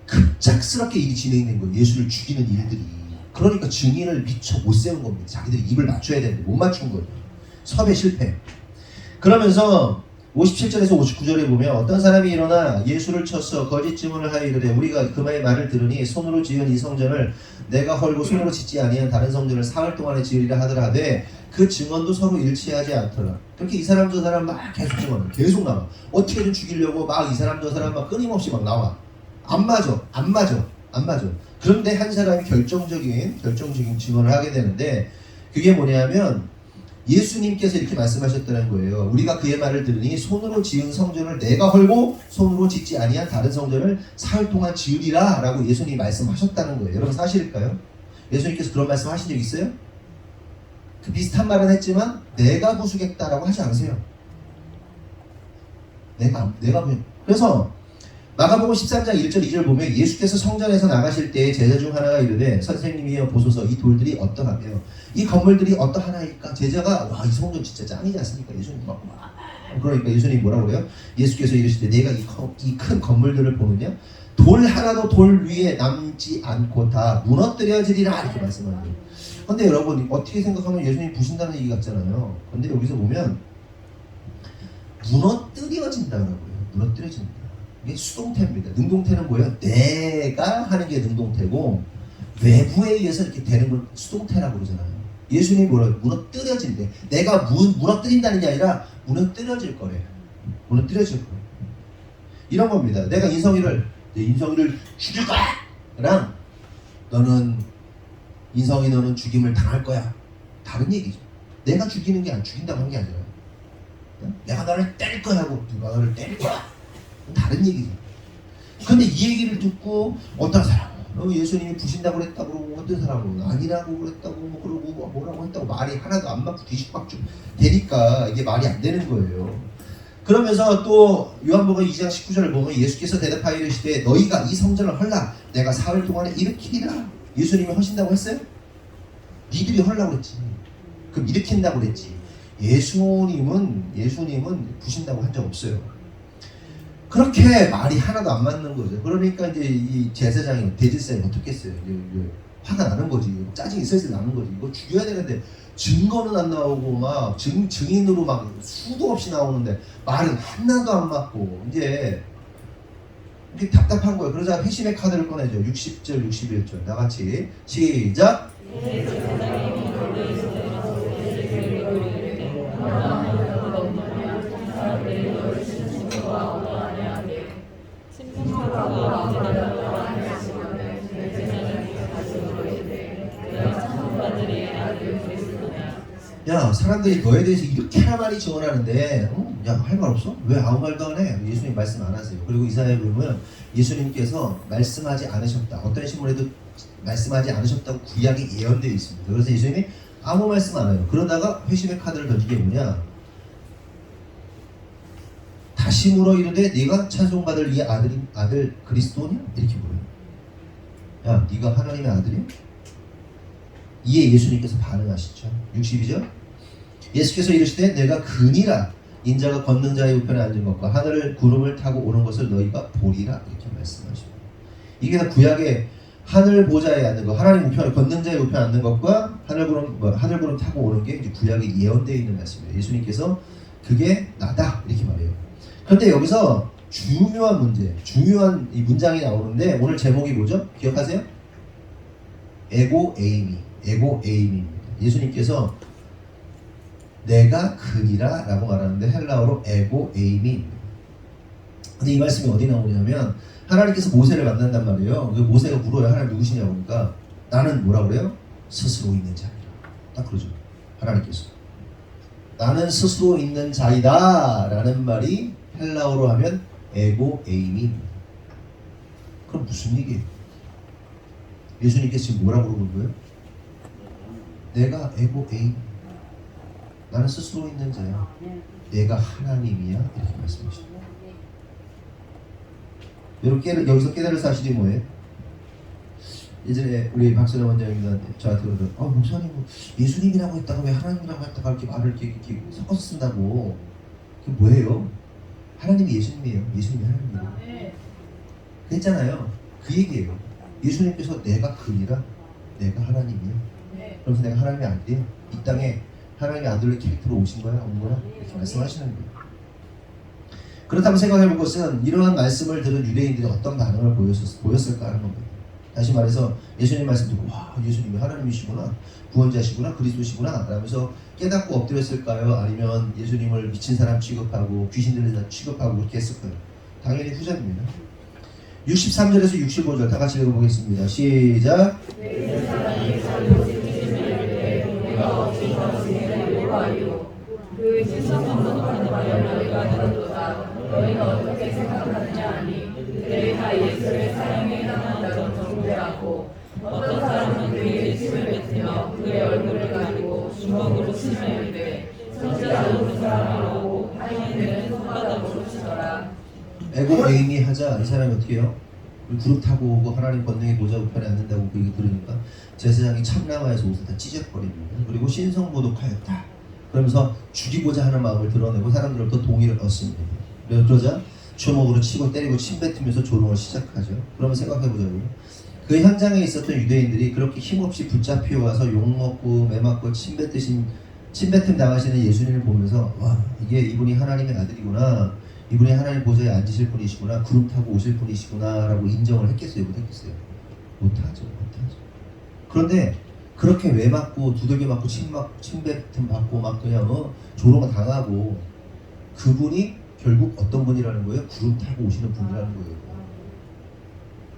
Speaker 4: 급작스럽게 일이 진행된 거예요. 예수를 죽이는 일들이. 그러니까 증인을 미처 못 세운 겁니다. 자기들이 입을 맞춰야 되는데 못 맞춘 거예요. 섭외 실패. 그러면서 57절에서 59절에 보면 어떤 사람이 일어나 예수를 쳐서 거짓 증언을 하여 이르되 우리가 그의 말을 들으니 손으로 지은 이 성전을 내가 헐고 손으로 짓지 아니한 다른 성전을 사흘 동안에 지으리라 하더라되 그 증언도 서로 일치하지 않더라. 그렇게 이 사람 저 사람 막 계속 증언을 계속 나와. 어떻게든 죽이려고 막 이 사람 저 사람 막 끊임없이 막 나와. 안 맞아. 그런데 한 사람이 결정적인 증언을 하게 되는데 그게 뭐냐면 예수님께서 이렇게 말씀하셨다는 거예요. 우리가 그의 말을 들으니 손으로 지은 성전을 내가 헐고 손으로 짓지 아니한 다른 성전을 사흘 동안 지으리라 라고 예수님이 말씀하셨다는 거예요. 여러분 사실일까요? 예수님께서 그런 말씀 하신 적 있어요? 그 비슷한 말은 했지만 내가 부수겠다라고 하지 않으세요. 내가 그래서 마가복음 13장 1절 2절 보면 예수께서 성전에서 나가실 때 제자 중 하나가 이르되 선생님이여 보소서 이 돌들이 어떠하며 이 건물들이 어떠하나이까. 제자가 와 이 성전 진짜 짱이지 않습니까? 예수님 막 그러니까 예수님이 뭐라고 그래요? 예수께서 이르시되 내가 이 큰 건물들을 보느냐 돌 하나도 돌 위에 남지 않고 다 무너뜨려지리라 이렇게 말씀하는 거예요. 근데 여러분 어떻게 생각하면 예수님이 부신다는 얘기 같잖아요. 근데 여기서 보면 무너뜨려진다는 거예요. 무너뜨려진다. 이게 수동태입니다. 능동태는 뭐예요? 내가 하는 게 능동태고 외부에 의해서 이렇게 되는 걸 수동태라고 그러잖아요. 예수님이 뭐라고? 무너뜨려진대. 내가 무너뜨린다는 게 아니라 무너뜨려질 거래. 무너뜨려질 거래. 이런 겁니다. 내가 인성이를 죽일 거야! 랑 너는 죽임을 당할 거야. 다른 얘기죠. 내가 죽이는 게 죽인다고 하는 게 아니라 내가 너를 때릴 거야 하고 누가 너를 때릴 거야. 다른 얘기죠. 근데 이 얘기를 듣고 어떤 사람은 예수님이 부신다고 그랬다고 그러고 어떤 사람은 아니라고 그랬다고 뭐 그러고 뭐라고 했다고 말이 하나도 안 맞고 뒤죽박죽 되니까 이게 말이 안 되는 거예요. 그러면서 또 요한복음 2장 19절을 보면 예수께서 대답하여 이르시되 너희가 이 성전을 헐라 내가 사흘 동안에 일으키리라. 예수님이 하신다고 했어요? 니들이 헐라고 그랬지. 그럼 일으킨다고 그랬지. 예수님은 부신다고 한 적 없어요. 그렇게 말이 하나도 안 맞는 거죠. 그러니까 이제 이 제사장이 대제사장이 어떻겠어요? 이제 화가 나는 거지. 짜증이 슬슬 나는 거지. 이거 죽여야 되는데 증거는 안 나오고 막 증인으로 막 수도 없이 나오는데 말은 하나도 안 맞고 이제 이렇게 답답한 거예요. 그러자 회심의 카드를 꺼내죠. 60절, 61절 나같이 시작. 야 사람들이 너에 대해서 이렇게나 많이 증언하는데 야 할 말 없어? 왜 아무 말도 안 해? 예수님 말씀 안 하세요. 그리고 이사야에 보면 예수님께서 말씀하지 않으셨다. 어떤 신문에도 말씀하지 않으셨다고 구약에 예언되어 있습니다. 그래서 예수님이 아무 말씀 안 해요. 그러다가 회심의 카드를 던진 게 뭐냐? 다시 물어 이르되 네가 찬송받을 이 아들 그리스도냐? 이렇게 물어요. 야 네가 하나님의 아들이야? 이에 예수님께서 반응하시죠. 62절 예수께서 이르시되 내가 그니라 인자가 걷는 자의 우편에 앉은 것과 하늘을 구름을 타고 오는 것을 너희가 보리라 이렇게 말씀하십니다. 이게 다 구약의 하늘 보좌에 앉는 것, 하나님 우편에 걷는 자의 우편에 앉는 것과 하늘 구름 타고 오는 게 이제 구약에 예언되어 있는 말씀이에요. 예수님께서 그게 나다 이렇게 말해요. 그런데 여기서 중요한 이 문장이 나오는데 오늘 제목이 뭐죠? 기억하세요? 에고에이미입니다. 예수님께서 내가 그니라 라고 말하는데 헬라어로 에고에이미입니다. 근데 이 말씀이 어디 나오냐면 하나님께서 모세를 만난단 말이에요. 모세가 물어요. 하나님 누구시냐고 그러니까 나는 뭐라 그래요? 스스로 있는 자이다. 딱 그러죠. 하나님께서 나는 스스로 있는 자이다 라는 말이 헬라어로 하면 에고에이미입니다. 그럼 무슨 얘기예요? 예수님께서 지금 뭐라고 그러는 거예요? 내가 에고 에임, 나는 스스로 있는 자야, 내가 하나님이야, 이렇게 말씀하십니다. 여러분 여기서 깨달을 사실이 뭐예요? 예전에 우리 박선영 원장님한테 저한테 그러더라고요. 목사님 예수님이라고 했다가 왜 하나님이라고 했다가 이렇게 말을 이렇게 섞어서 쓴다고. 그게 뭐예요? 하나님이 예수님이에요. 예수님이 하나님이에요. 그랬잖아요. 그 얘기예요. 예수님께서 내가 그니라, 내가 하나님이야. 그래서 내가 하나님의 아들이야. 이 땅에 하나님의 아들의 캐릭터로 오신 거야, 온 거야? 이렇게 말씀하시는 거예요. 그렇다면 생각해볼 것은 이러한 말씀을 들은 유대인들이 어떤 반응을 보였을까 하는 겁니다. 다시 말해서 예수님 말씀 듣고 와, 예수님이 하나님이시구나, 구원자시구나, 그리스도시구나 라면서 깨닫고 엎드렸을까요? 아니면 예수님을 미친 사람 취급하고 귀신 들린 사람 취급하고 그렇게 했을까요? 당연히 후자입니다. 63절에서 65절 다 같이 읽어보겠습니다. 시작.
Speaker 3: 그 시선으로 하는 말을 너희가 들었도다. 너희가 어떻게 생각하느냐 하니 그들이 다 예수를 사형에 해당한다고 정죄하고 어떤 사람은 그에게 침을 뱉으며 그의 얼굴을 가리고 주먹으로 치며 이르되 선지자로 그 사람이라고 하인들은 손바닥으로 치더라.
Speaker 4: 에고 에이미 하자 이 사람이 어떻게 해요? 그룹 타고 오고 하나님 권능의 보좌 우편에 앉는다고 그 얘기 들으니까 제사장이 참나마에서 옷을 다 찢어버립니다. 그리고 신성모독하였다 그러면서 죽이고자 하는 마음을 드러내고 사람들로부터 동의를 얻습니다. 그러자 주먹으로 치고 때리고 침뱉으면서 조롱을 시작하죠. 그러면 생각해보자고요. 그 현장에 있었던 유대인들이 그렇게 힘없이 붙잡혀 와서 욕먹고 매맞고 침뱉음 당하시는 예수님을 보면서 와, 이게 이분이 하나님의 아들이구나, 이분이 하나님 보좌에 앉으실 분이시구나, 구름 타고 오실 분이시구나 라고 인정을 했겠어요? 못했겠어요? 못하죠. 그런데 그렇게 외맞고 두들겨 맞고 침뱉음 받고 막 그냥 조롱을 당하고 그분이 결국 어떤 분이라는 거예요? 구름 타고 오시는 분이라는 거예요.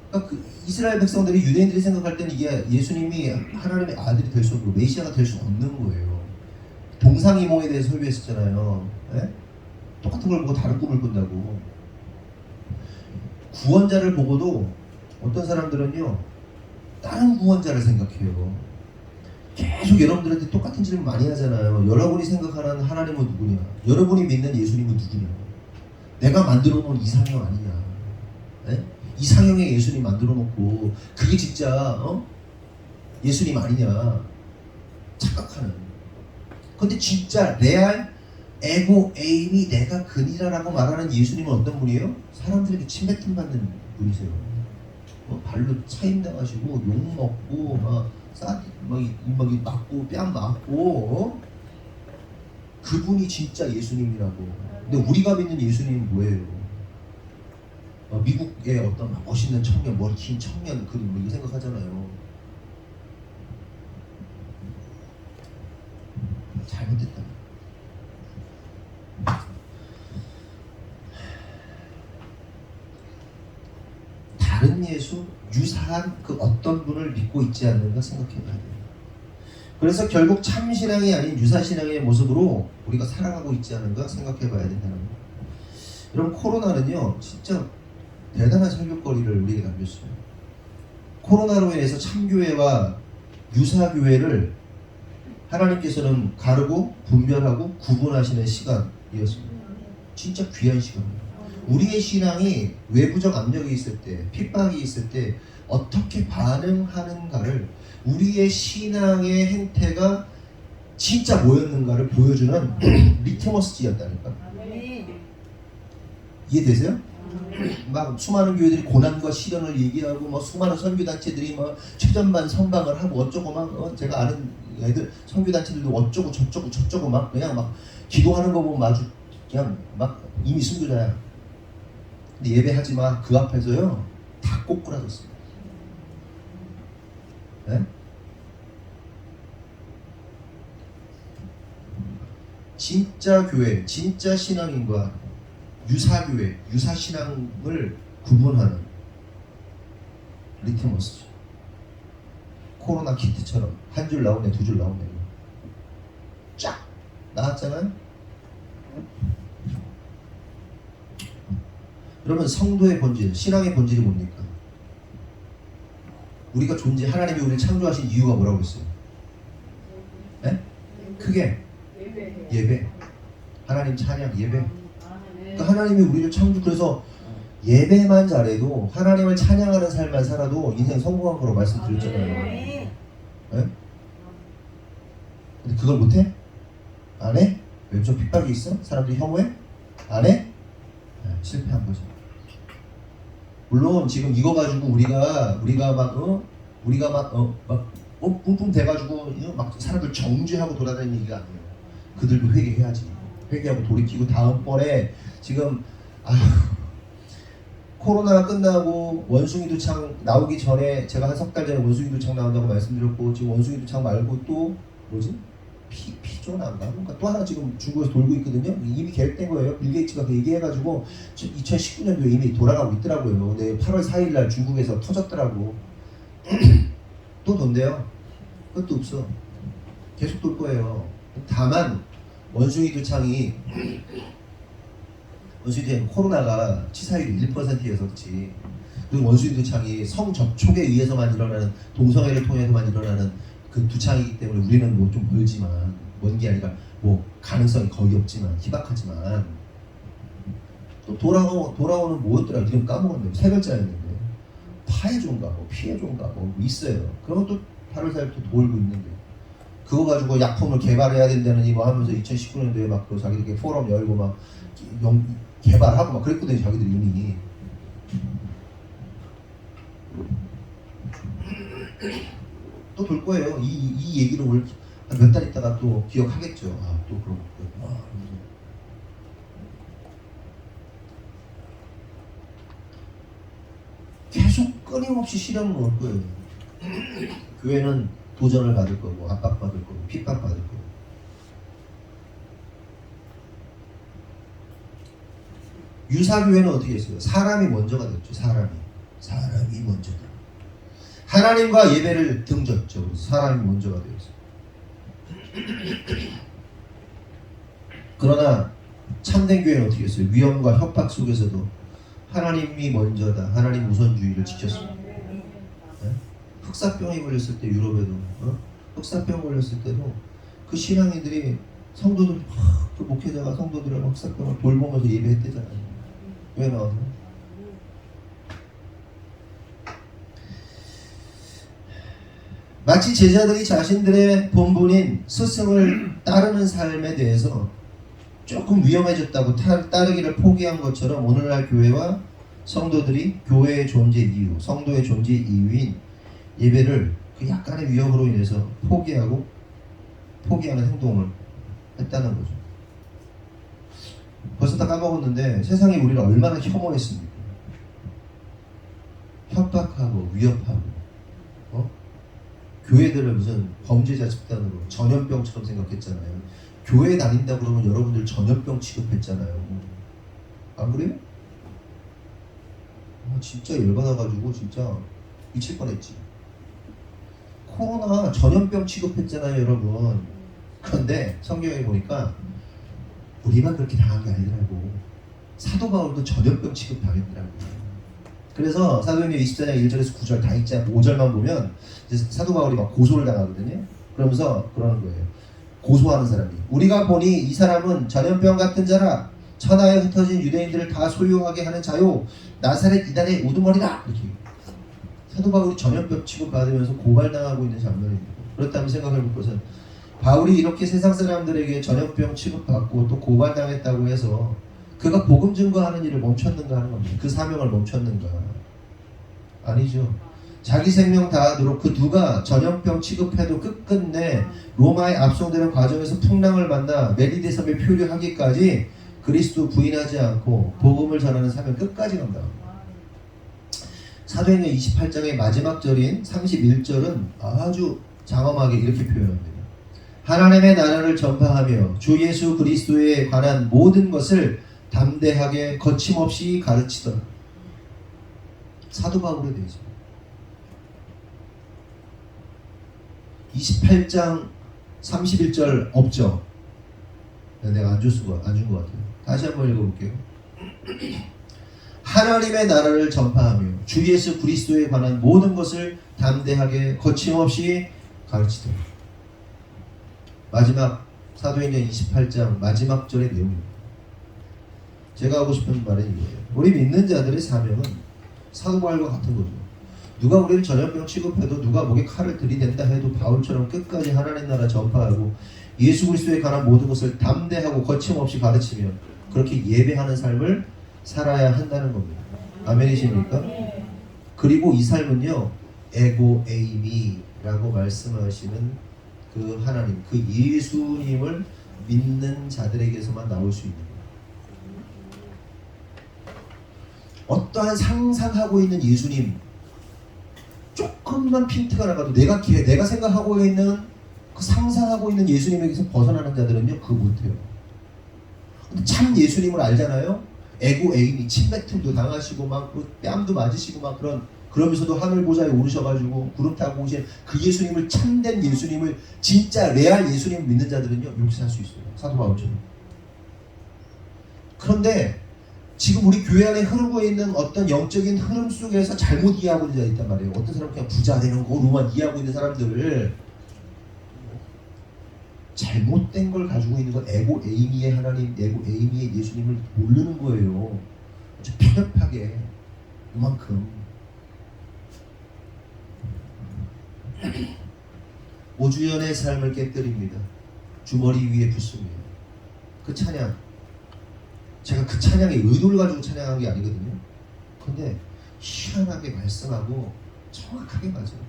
Speaker 4: 그러니까 그 이스라엘 백성들이, 유대인들이 생각할 때는 이게 예수님이 하나님의 아들이 될 수 없고 메시아가 될 수 없는 거예요. 동상이몽에 대해서 설교했었잖아요. 네? 똑같은 걸 보고 다른 꿈을 꾼다고. 구원자를 보고도 어떤 사람들은요 다른 구원자를 생각해요. 계속 여러분들한테 똑같은 질문 많이 하잖아요. 여러분이 생각하는 하나님은 누구냐? 여러분이 믿는 예수님은 누구냐? 내가 만들어 놓은 이상형 아니냐? 네? 이상형의 예수님 만들어 놓고 그게 진짜 예수님 아니냐? 착각하는. 근데 진짜 레알 에고 에임이 내가 그니라라고 말하는 예수님은 어떤 분이에요? 사람들에게 침뱉음 받는 분이세요. 발로 차임 당하시고 욕 먹고 막 맞고 뺨 맞고 그분이 진짜 예수님이라고. 근데 우리가 믿는 예수님은 뭐예요? 미국의 어떤 멋있는 청년, 머리 긴 청년 그림 뭐 이렇게 생각하잖아요. 잘못됐다. 다른 예수, 유사한 그 어떤 분을 믿고 있지 않는가 생각해봐야 돼요. 그래서 결국 참신앙이 아닌 유사신앙의 모습으로 우리가 살아가고 있지 않은가 생각해봐야 된다는 거예요. 여러분, 코로나는요 진짜 대단한 설교거리를 우리에게 남겼어요. 코로나로 인해서 참교회와 유사교회를 하나님께서는 가르고 분별하고 구분하시는 시간이었습니다. 진짜 귀한 시간입니다. 우리의 신앙이 외부적 압력이 있을 때, 핍박이 있을 때 어떻게 반응하는가를, 우리의 신앙의 행태가 진짜 뭐였는가를 보여주는 리트머스지였다니까. 이해되세요? 막 수많은 교회들이 고난과 시련을 얘기하고 막 수많은 선교단체들이 막 최전반 선방을 하고 어쩌고 막 제가 아는 애들 선교단체들도 어쩌고 저쩌고 막 그냥 막 기도하는 거 보면 아주 그냥 막 이미 순교자야. 근데 예배하지 마. 그 앞에서요 다 꼬꾸라졌어요. 네? 진짜 교회, 진짜 신앙인과 유사교회, 유사신앙을 구분하는 리트머스. 코로나 키트처럼 한 줄 나오네, 두 줄 나오네. 쫙 나왔잖아요. 그러면 성도의 본질, 신앙의 본질이 뭡니까? 우리가 하나님이 우리를 창조하신 이유가 뭐라고 했어요? 네? 크게 예배. 하나님 찬양 예배. 그러니까 하나님이 우리를 그래서 예배만 잘해도 하나님을 찬양하는 삶만 살아도 인생 성공한 거로 말씀드렸잖아요. 네? 근데 그걸 못해? 안 해? 왜 좀 핍박이 있어? 사람들이 혐오해? 안 해? 네, 실패한 거죠. 물론 지금 이거 가지고 우리가 막 뿡뿡 대가지고 막 사람들 정죄하고 돌아다니는 얘기가 아니에요. 그들도 회개해야지. 회개하고 돌이키고 다음번에 지금 코로나가 끝나고 원숭이두창 나오기 전에 제가 한 석 달 전에 원숭이두창 나온다고 말씀드렸고 지금 원숭이두창 말고 또 뭐지? 피존안가? 그러니까 또 하나 지금 중국에서 돌고 있거든요. 이미 계획된 거예요. 빌 게이츠가 그 얘기해가지고 2019년도에 이미 돌아가고 있더라고요. 근데 8월 4일날 중국에서 터졌더라고. 또 돈대요. 그것도 없어. 계속 돌 거예요. 다만 원숭이두창이 코로나가 치사율이 1%여서 그렇지. 그리고 원숭이두창이 성접촉에 의해서만 일어나는 동성애를 통해서만 일어나는 그 두창이기 때문에 우리는 뭐 좀 멀지만 먼 게 아니라 뭐 가능성이 거의 없지만 희박하지만 또 돌아오는 뭐였더라 지금 까먹었는데 세 글자였는데 파해종가 뭐 피해종가 뭐 있어요. 그런 것도 8월 4일부터 돌고 있는데 그거 가지고 약품을 개발해야 된다는 뭐 하면서 2019년도에 막 그 자기들끼리 포럼 열고 막 개발하고 막 그랬거든요. 자기들이 이미. 또 돌 거예요. 이 얘기를 올 몇 달 있다가 또 기억하겠죠. 또 그런 거. 계속 끊임없이 시련을 올 거예요. 교회는 도전을 받을 거고 압박받을 거고 핍박받을 거고. 유사교회는 어떻게 했어요? 사람이 먼저가 됐죠. 사람이 먼저다. 하나님과 예배를 등졌죠. 그래서 사람이 먼저가 되었어요. 그러나 참된 교회는 어떻게 했어요? 위험과 협박 속에서도 하나님이 먼저다. 하나님 우선주의를 지켰습니다. 네? 흑사병이 걸렸을 때 유럽에도 흑사병 걸렸을 때도 그 신앙인들이 성도들 그 목회자가 성도들의 흑사병을 돌보면서 예배했대잖아요. 왜 나와서? 마치 제자들이 자신들의 본분인 스승을 따르는 삶에 대해서 조금 위험해졌다고 따르기를 포기한 것처럼 오늘날 교회와 성도들이 교회의 존재 이유, 성도의 존재 이유인 예배를 그 약간의 위험으로 인해서 포기하는 행동을 했다는 거죠. 벌써 다 까먹었는데 세상이 우리를 얼마나 혐오했습니까? 협박하고 위협하고 교회들을 무슨 범죄자 집단으로 전염병처럼 생각했잖아요. 교회 다닌다 그러면 여러분들 전염병 취급했잖아요. 안 그래요? 진짜 열받아가지고 진짜 미칠 뻔했지. 코로나 전염병 취급했잖아요, 여러분. 그런데 성경에 보니까 우리만 그렇게 당한 게 아니더라고. 사도 바울도 전염병 취급 당했더라고. 그래서 사도행전 24장 1절에서 9절 다 읽지 않고 5절만 보면 이제 사도 바울이 막 고소를 당하거든요. 그러면서 그러는 거예요. 고소하는 사람이 우리가 보니 이 사람은 전염병 같은 자라 천하에 흩어진 유대인들을 다 소유하게 하는 자요 나사렛 이단의 우두머리다. 이렇게 사도 바울이 전염병 취급받으면서 고발당하고 있는 장면입니다. 그렇다면 생각해볼 것은 바울이 이렇게 세상 사람들에게 전염병 취급받고 또 고발당했다고 해서 그가 복음 증거하는 일을 멈췄는가 하는 겁니다. 그 사명을 멈췄는가? 아니죠. 자기 생명 다하도록 그 누가 전염병 취급해도 끝끝내 로마에 압송되는 과정에서 풍랑을 만나 메리데 섬에 표류하기까지 그리스도 부인하지 않고 복음을 전하는 사명 끝까지 간다. 사도행전 28장의 마지막 절인 31절은 아주 장엄하게 이렇게 표현합니다. 하나님의 나라를 전파하며 주 예수 그리스도에 관한 모든 것을 담대하게 거침없이 가르치던 사도 바울에 대해서 28장 31절 없죠? 내가 안 준 것 같아요. 다시 한번 읽어볼게요. 하나님의 나라를 전파하며 주 예수 그리스도에 관한 모든 것을 담대하게 거침없이 가르치되. 마지막 사도행전 28장 마지막 절의 내용입니다. 제가 하고 싶은 말은 이거예요. 우리 믿는 자들의 사명은 사도 바울과 같은 거죠. 누가 우리를 전염병 취급해도, 누가 목에 칼을 들이댄다 해도 바울처럼 끝까지 하나님 나라 전파하고 예수 그리스도에 관한 모든 것을 담대하고 거침없이 가르치며 그렇게 예배하는 삶을 살아야 한다는 겁니다. 아멘이십니까? 그리고 이 삶은요, 에고 에이미라고 말씀하시는 그 하나님, 그 예수님을 믿는 자들에게서만 나올 수 있는 거예요. 어떠한 상상하고 있는 예수님, 조금만 핀트가 나가도 내가 생각하고 있는 그 상상하고 있는 예수님에게서 벗어나는 자들은요, 그거 못해요. 근데 참 예수님을 알잖아요. 에고 에이미, 침뱉음도 당하시고 막 뺨도 맞으시고 막 그러면서도 하늘 보좌에 오르셔가지고 구름 타고 오신 그 예수님을, 참된 예수님을, 진짜 레알 예수님을 믿는 자들은요, 용서할 수 있어요. 사도 바울처럼. 그런데 지금 우리 교회 안에 흐르고 있는 어떤 영적인 흐름 속에서 잘못 이해하고 있는 자가 있단 말이에요. 어떤 사람은 그냥 부자 되는 거로만 이해하고 있는 사람들을, 잘못된 걸 가지고 있는 건 에고 에이미의 하나님, 에고 에이미의 예수님을 모르는 거예요. 아주 편협하게 이만큼. 오주연의 삶을 깨뜨립니다. 주머니 위에 붓습니다. 그 찬양, 제가 그 찬양의 의도를 가지고 찬양한 게 아니거든요. 근데 희한하게 말씀하고 정확하게 맞아요.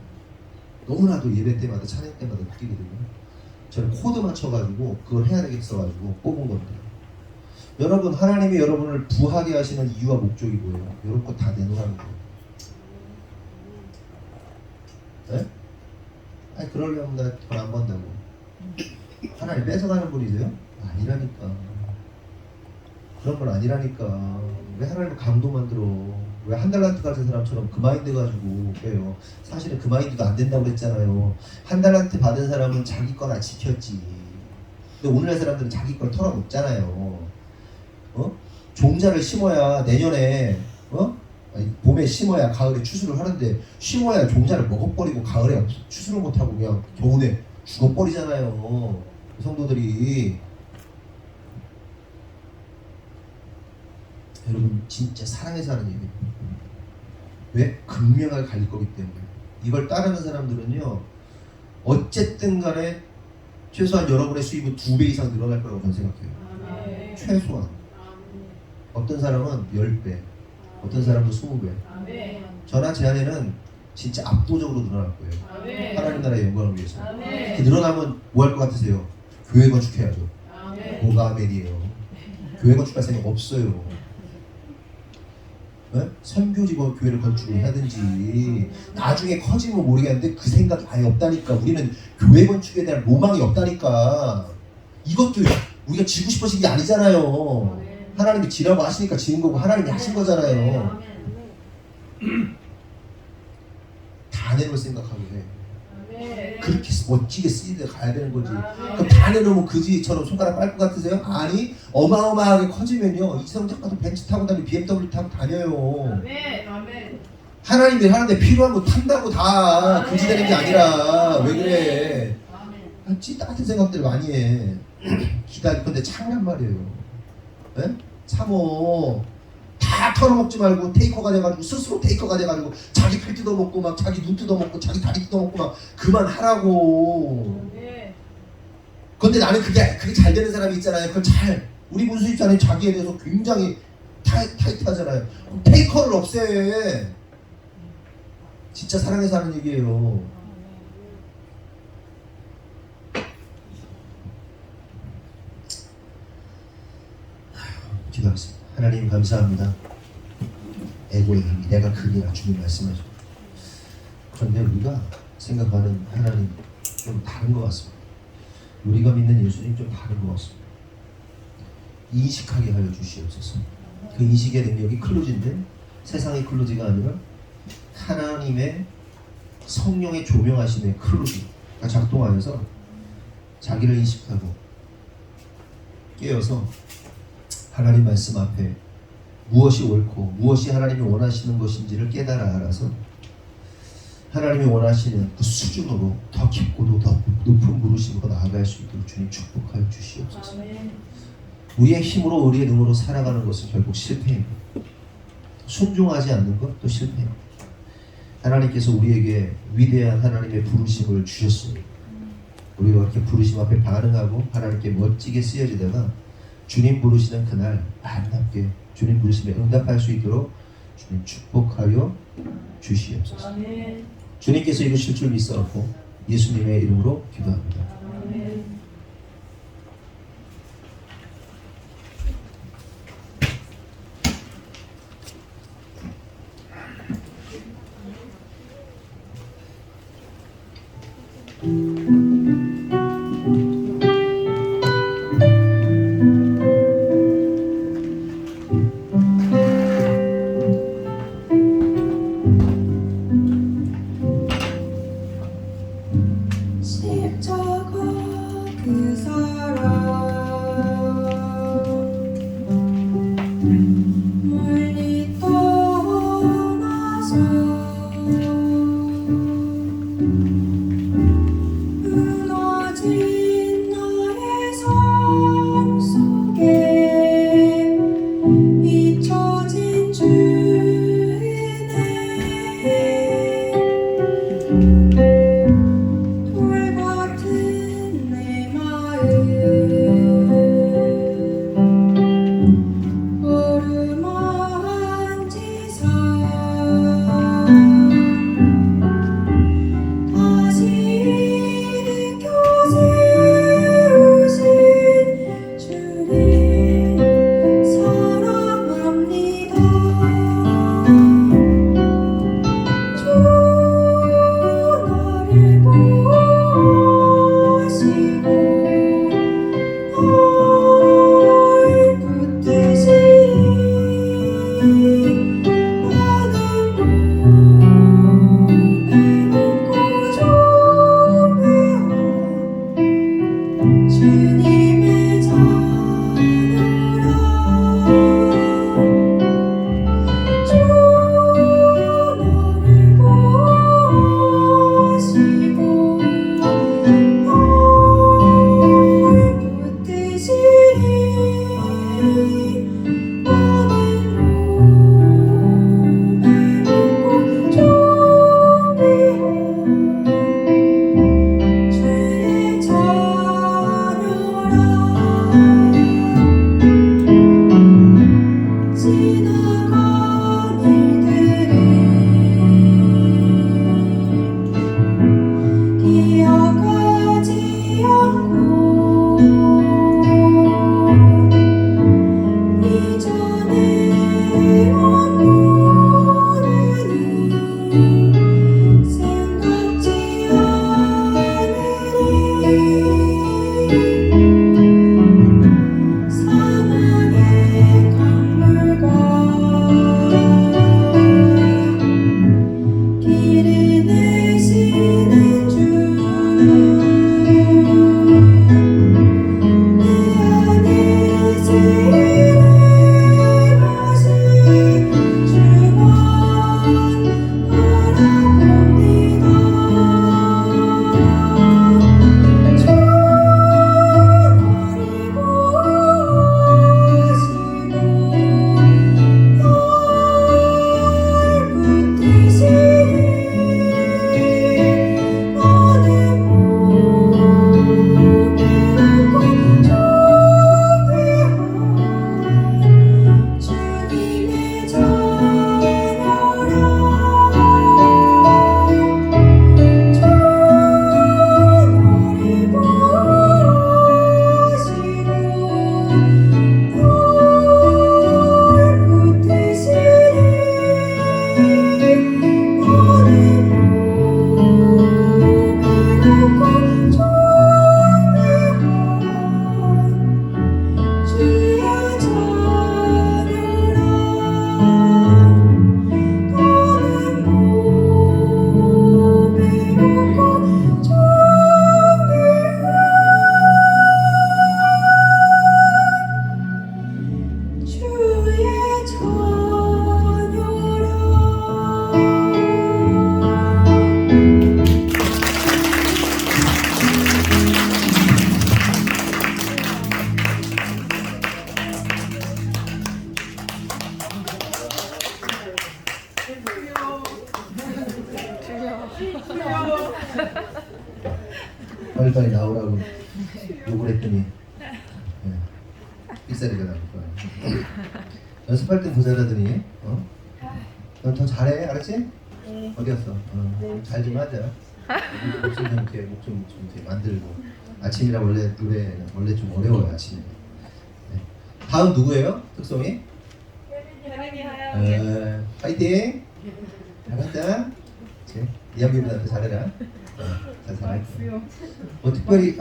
Speaker 4: 너무나도 예배 때마다, 찬양 때마다 느끼거든요. 저는 코드 맞춰가지고 그걸 해야 되겠어가지고 뽑은 건데, 여러분, 하나님이 여러분을 부하게 하시는 이유와 목적이 뭐예요? 이런 거 다 내놓으라는 거예요. 네? 아니, 그러려면 나 돈 안 번다고. 하나님 뺏어가는 분이세요? 아니라니까. 그런 건 아니라니까. 왜 하나님을 강도 만들어? 왜 한 달란트 가진 사람처럼 그 마인드 가지고 해요? 사실은 그 마인드도 안 된다고 그랬잖아요. 한 달란트 받은 사람은 자기 거나 지켰지. 근데 오늘날 사람들은 자기 걸 털어놓잖아요. 종자를 심어야 내년에, 아니, 봄에 심어야 가을에 추수를 하는데, 심어야 종자를 먹어버리고 가을에 추수를 못하고 그냥 겨울에 죽어버리잖아요. 성도들이. 여러분, 진짜 사랑해서 하는 얘기예요. 왜? 극명하게 갈릴 거기 때문에. 이걸 따르는 사람들은요, 어쨌든 간에 최소한 여러분의 수입은 2배 이상 늘어날 거라고 저는 생각해요. 최소한. 어떤 사람은 10배, 어떤 사람은 20배. 저나 제 아내는 진짜 압도적으로 늘어날 거예요. 하나님 나라의 영광을 위해서. 그 늘어나면 뭐 할 것 같으세요? 교회 건축해야죠. 뭐가 아멘이에요. 교회 건축할 생각 없어요. 네? 선교지고 교회를 건축을 하든지, 나중에 커지면 모르겠는데 그 생각이 아예 없다니까. 우리는 교회 건축에 대한 로망이 없다니까. 이것도 우리가 지고 싶어진 게 아니잖아요. 하나님이 지라고 하시니까 지은 거고, 하나님이 하신 거잖아요. 다 내놓을 생각하고 해. 그렇게 멋지게 쓰이데 가야 되는 거지. 그럼 다 내놓으면 그지처럼 손가락 빨 것 같으세요? 아니, 어마어마하게 커지면요, 이성 작가도 벤츠 타고 다니고 BMW 타고 다녀요. 하나님이 하는데 필요한 거 탄다고 다 그지 되는 게 아니라. 왜 그래? 찐따 같은 생각들 많이 해. 기다릴 건데 참란 말이에요. 네? 참어. 다 털어먹지 말고 테이커가 돼가지고, 스스로 테이커가 돼가지고 자기 팔 뜯어먹고 막 자기 눈 뜯어먹고 자기 다리 뜯어먹고 막 그만하라고. 근데 나는 그게 잘 되는 사람이 있잖아요. 그걸 우리 문수 입장에 자기에 대해서 굉장히 타이트하잖아요. 그럼 테이커를 없애. 진짜 사랑해서 하는 얘기예요. 기도하겠습니다. 하나님 감사합니다. 에고에이미, 내가 크니라 주님 말씀하시고. 그런데 우리가 생각하는 하나님 좀 다른 것 같습니다. 우리가 믿는 예수님 좀 다른 것 같습니다. 인식하게 하여 주시옵소서. 그 인식의 능력이 클로즈인데, 세상의 클로즈가 아니라 하나님의 성령의 조명하심의 클로즈가 작동하여서 자기를 인식하고 깨어서 하나님 말씀 앞에 무엇이 옳고 무엇이 하나님이 원하시는 것인지를 깨달아 알아서 하나님이 원하시는 그 수준으로 더 깊고도 더 높은 부르심으로 나아갈 수 있도록 주님 축복하여 주시옵소서.
Speaker 3: 아멘.
Speaker 4: 우리의 힘으로 우리의 능으로 살아가는 것은 결국 실패입니다. 순종하지 않는 것도 실패입니다. 하나님께서 우리에게 위대한 하나님의 부르심을 주셨습니다. 우리가 그렇게 부르심 앞에 반응하고 하나님께 멋지게 쓰여지다가 주님 부르시는 그날 아름답게 주님 부르심에 응답할 수 있도록 주님 축복하여 주시옵소서.
Speaker 3: 아멘.
Speaker 4: 주님께서 이루실 줄 믿사옵고 예수님의 이름으로 기도합니다.
Speaker 3: 아멘.
Speaker 2: 십자가 그 사랑 멀리 떠나서 무너진 나의 삶 속에 잊혀진 주의 돌 같은 내 마음 어루만지사 다시 일으켜 세우신 주님 사랑합니다. 주 나를 보시고 날 붙드시니 나는 몸에 묻고 조배어 주님의 자녀라. 주 나를 보시고 날 붙드시니 나는 몸에 묻고 조배어 주의 자녀라.
Speaker 4: 빨리빨리 나오라고 욕을 했더니 삑사리가 나올 거야. 연습할 땐 모자라더니 넌 더 잘해, 알았지?
Speaker 3: 네.
Speaker 4: 어디 갔어? 잘 좀 하자. 목좀 이렇게 목좀 이렇게 만들고. 아침이라 원래 노래는 원래 좀 어려워요, 아침에. 네. 다음 누구예요? 특성이?
Speaker 3: 혜린이 하영.
Speaker 4: 파이팅! 잘한다. 이한비보다 더 잘해라. 잘 거야. 특별히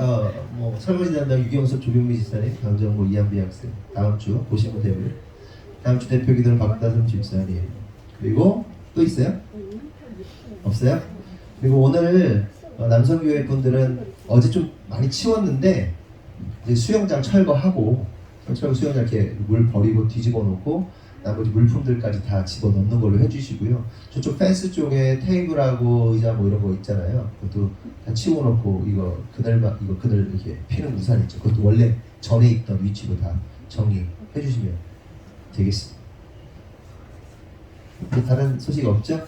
Speaker 4: 뭐 설거지 담당 유경섭 조경미 집사님, 강정모 이한비 학생 다음 주 보시면 되고요. 다음 주 대표 기도는 박다솜 집사님. 그리고 또 있어요? 없어요? 그리고 오늘 남성교회 분들은 어제 좀 많이 치웠는데 이제 수영장 철거하고 수영장 이렇게 물 버리고 뒤집어 놓고 나머지 물품들까지 다 집어 넣는 걸로 해주시고요. 저쪽 펜스 쪽에 테이블하고 의자 뭐 이런 거 있잖아요. 그것도 다 치워놓고 이거 그늘 이렇게 피는 우산 있죠. 그것도 원래 전에 있던 위치로 다 정리해 주시면 되겠습니다. 다른 소식 없죠?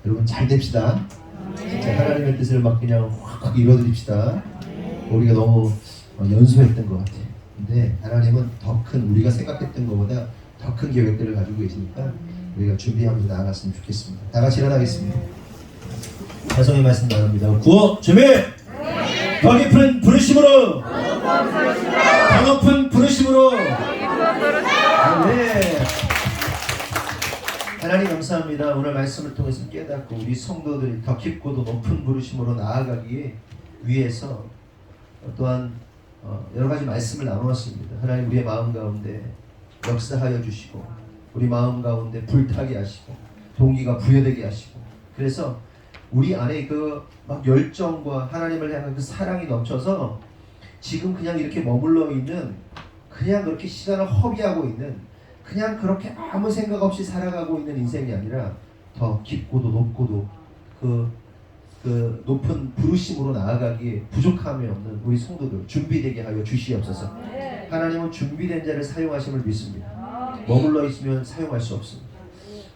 Speaker 4: 여러분 잘 됩시다. 진짜 하나님의 뜻을 막 그냥 확 이뤄드립시다. 우리가 너무 연소했던 것 같아요. 근데 하나님은 더 큰 우리가 생각했던 것보다 더 큰 계획들을 가지고 계시니까 우리가 준비하면서 나아갔으면 좋겠습니다. 다 같이 일어나겠습니다. 자성의 말씀 나눕니다. 구호 준비! 더 깊은 부르심으로! 더 높은 부르심으로! 네. 하나님 감사합니다. 오늘 말씀을 통해서 깨닫고 우리 성도들이 더 깊고도 높은 부르심으로 나아가기 위해서 또한 여러 가지 말씀을 나누었습니다. 하나님 우리의 마음 가운데 역사하여 주시고 우리 마음 가운데 불타게 하시고 동기가 부여되게 하시고 그래서 우리 안에 그 막 열정과 하나님을 향한 그 사랑이 넘쳐서 지금 그냥 이렇게 머물러 있는 그냥 그렇게 시간을 허비하고 있는 그냥 그렇게 아무 생각 없이 살아가고 있는 인생이 아니라 더 깊고도 높고도 그 높은 부르심으로 나아가기에 부족함이 없는 우리 성도들 준비되게 하여 주시옵소서. 하나님은 준비된 자를 사용하심을 믿습니다. 머물러 있으면 사용할 수 없습니다.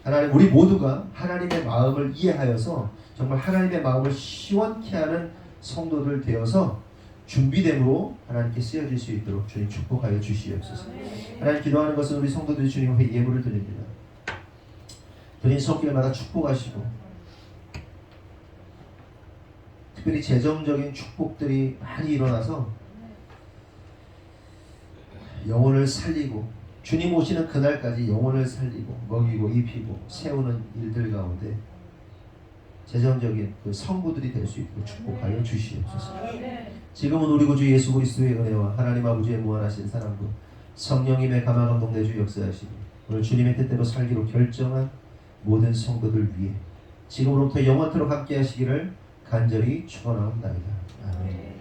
Speaker 4: 하나님 우리 모두가 하나님의 마음을 이해하여서 정말 하나님의 마음을 시원케 하는 성도들 되어서 준비됨으로 하나님께 쓰여질 수 있도록 주님 축복하여 주시옵소서. 하나님 기도하는 것은 우리 성도들이 주님 앞에 예물을 드립니다. 드린 손길마다 축복하시고 특별히 재정적인 축복들이 많이 일어나서 영혼을 살리고 주님 오시는 그날까지 영혼을 살리고 먹이고 입히고 세우는 일들 가운데 재정적인 그 성부들이 될 수 있도록 축복하여 주시옵소서. 지금은 우리 구주 예수 그리스도의 은혜와 하나님 아버지의 무한하신 사랑도 성령님의 감화감동 내주 역사하시니 오늘 주님의 뜻대로 살기로 결정한 모든 성도들 위해 지금으로부터 영원토록 함께 하시기를 간절히 축원하옵나이다. 아멘.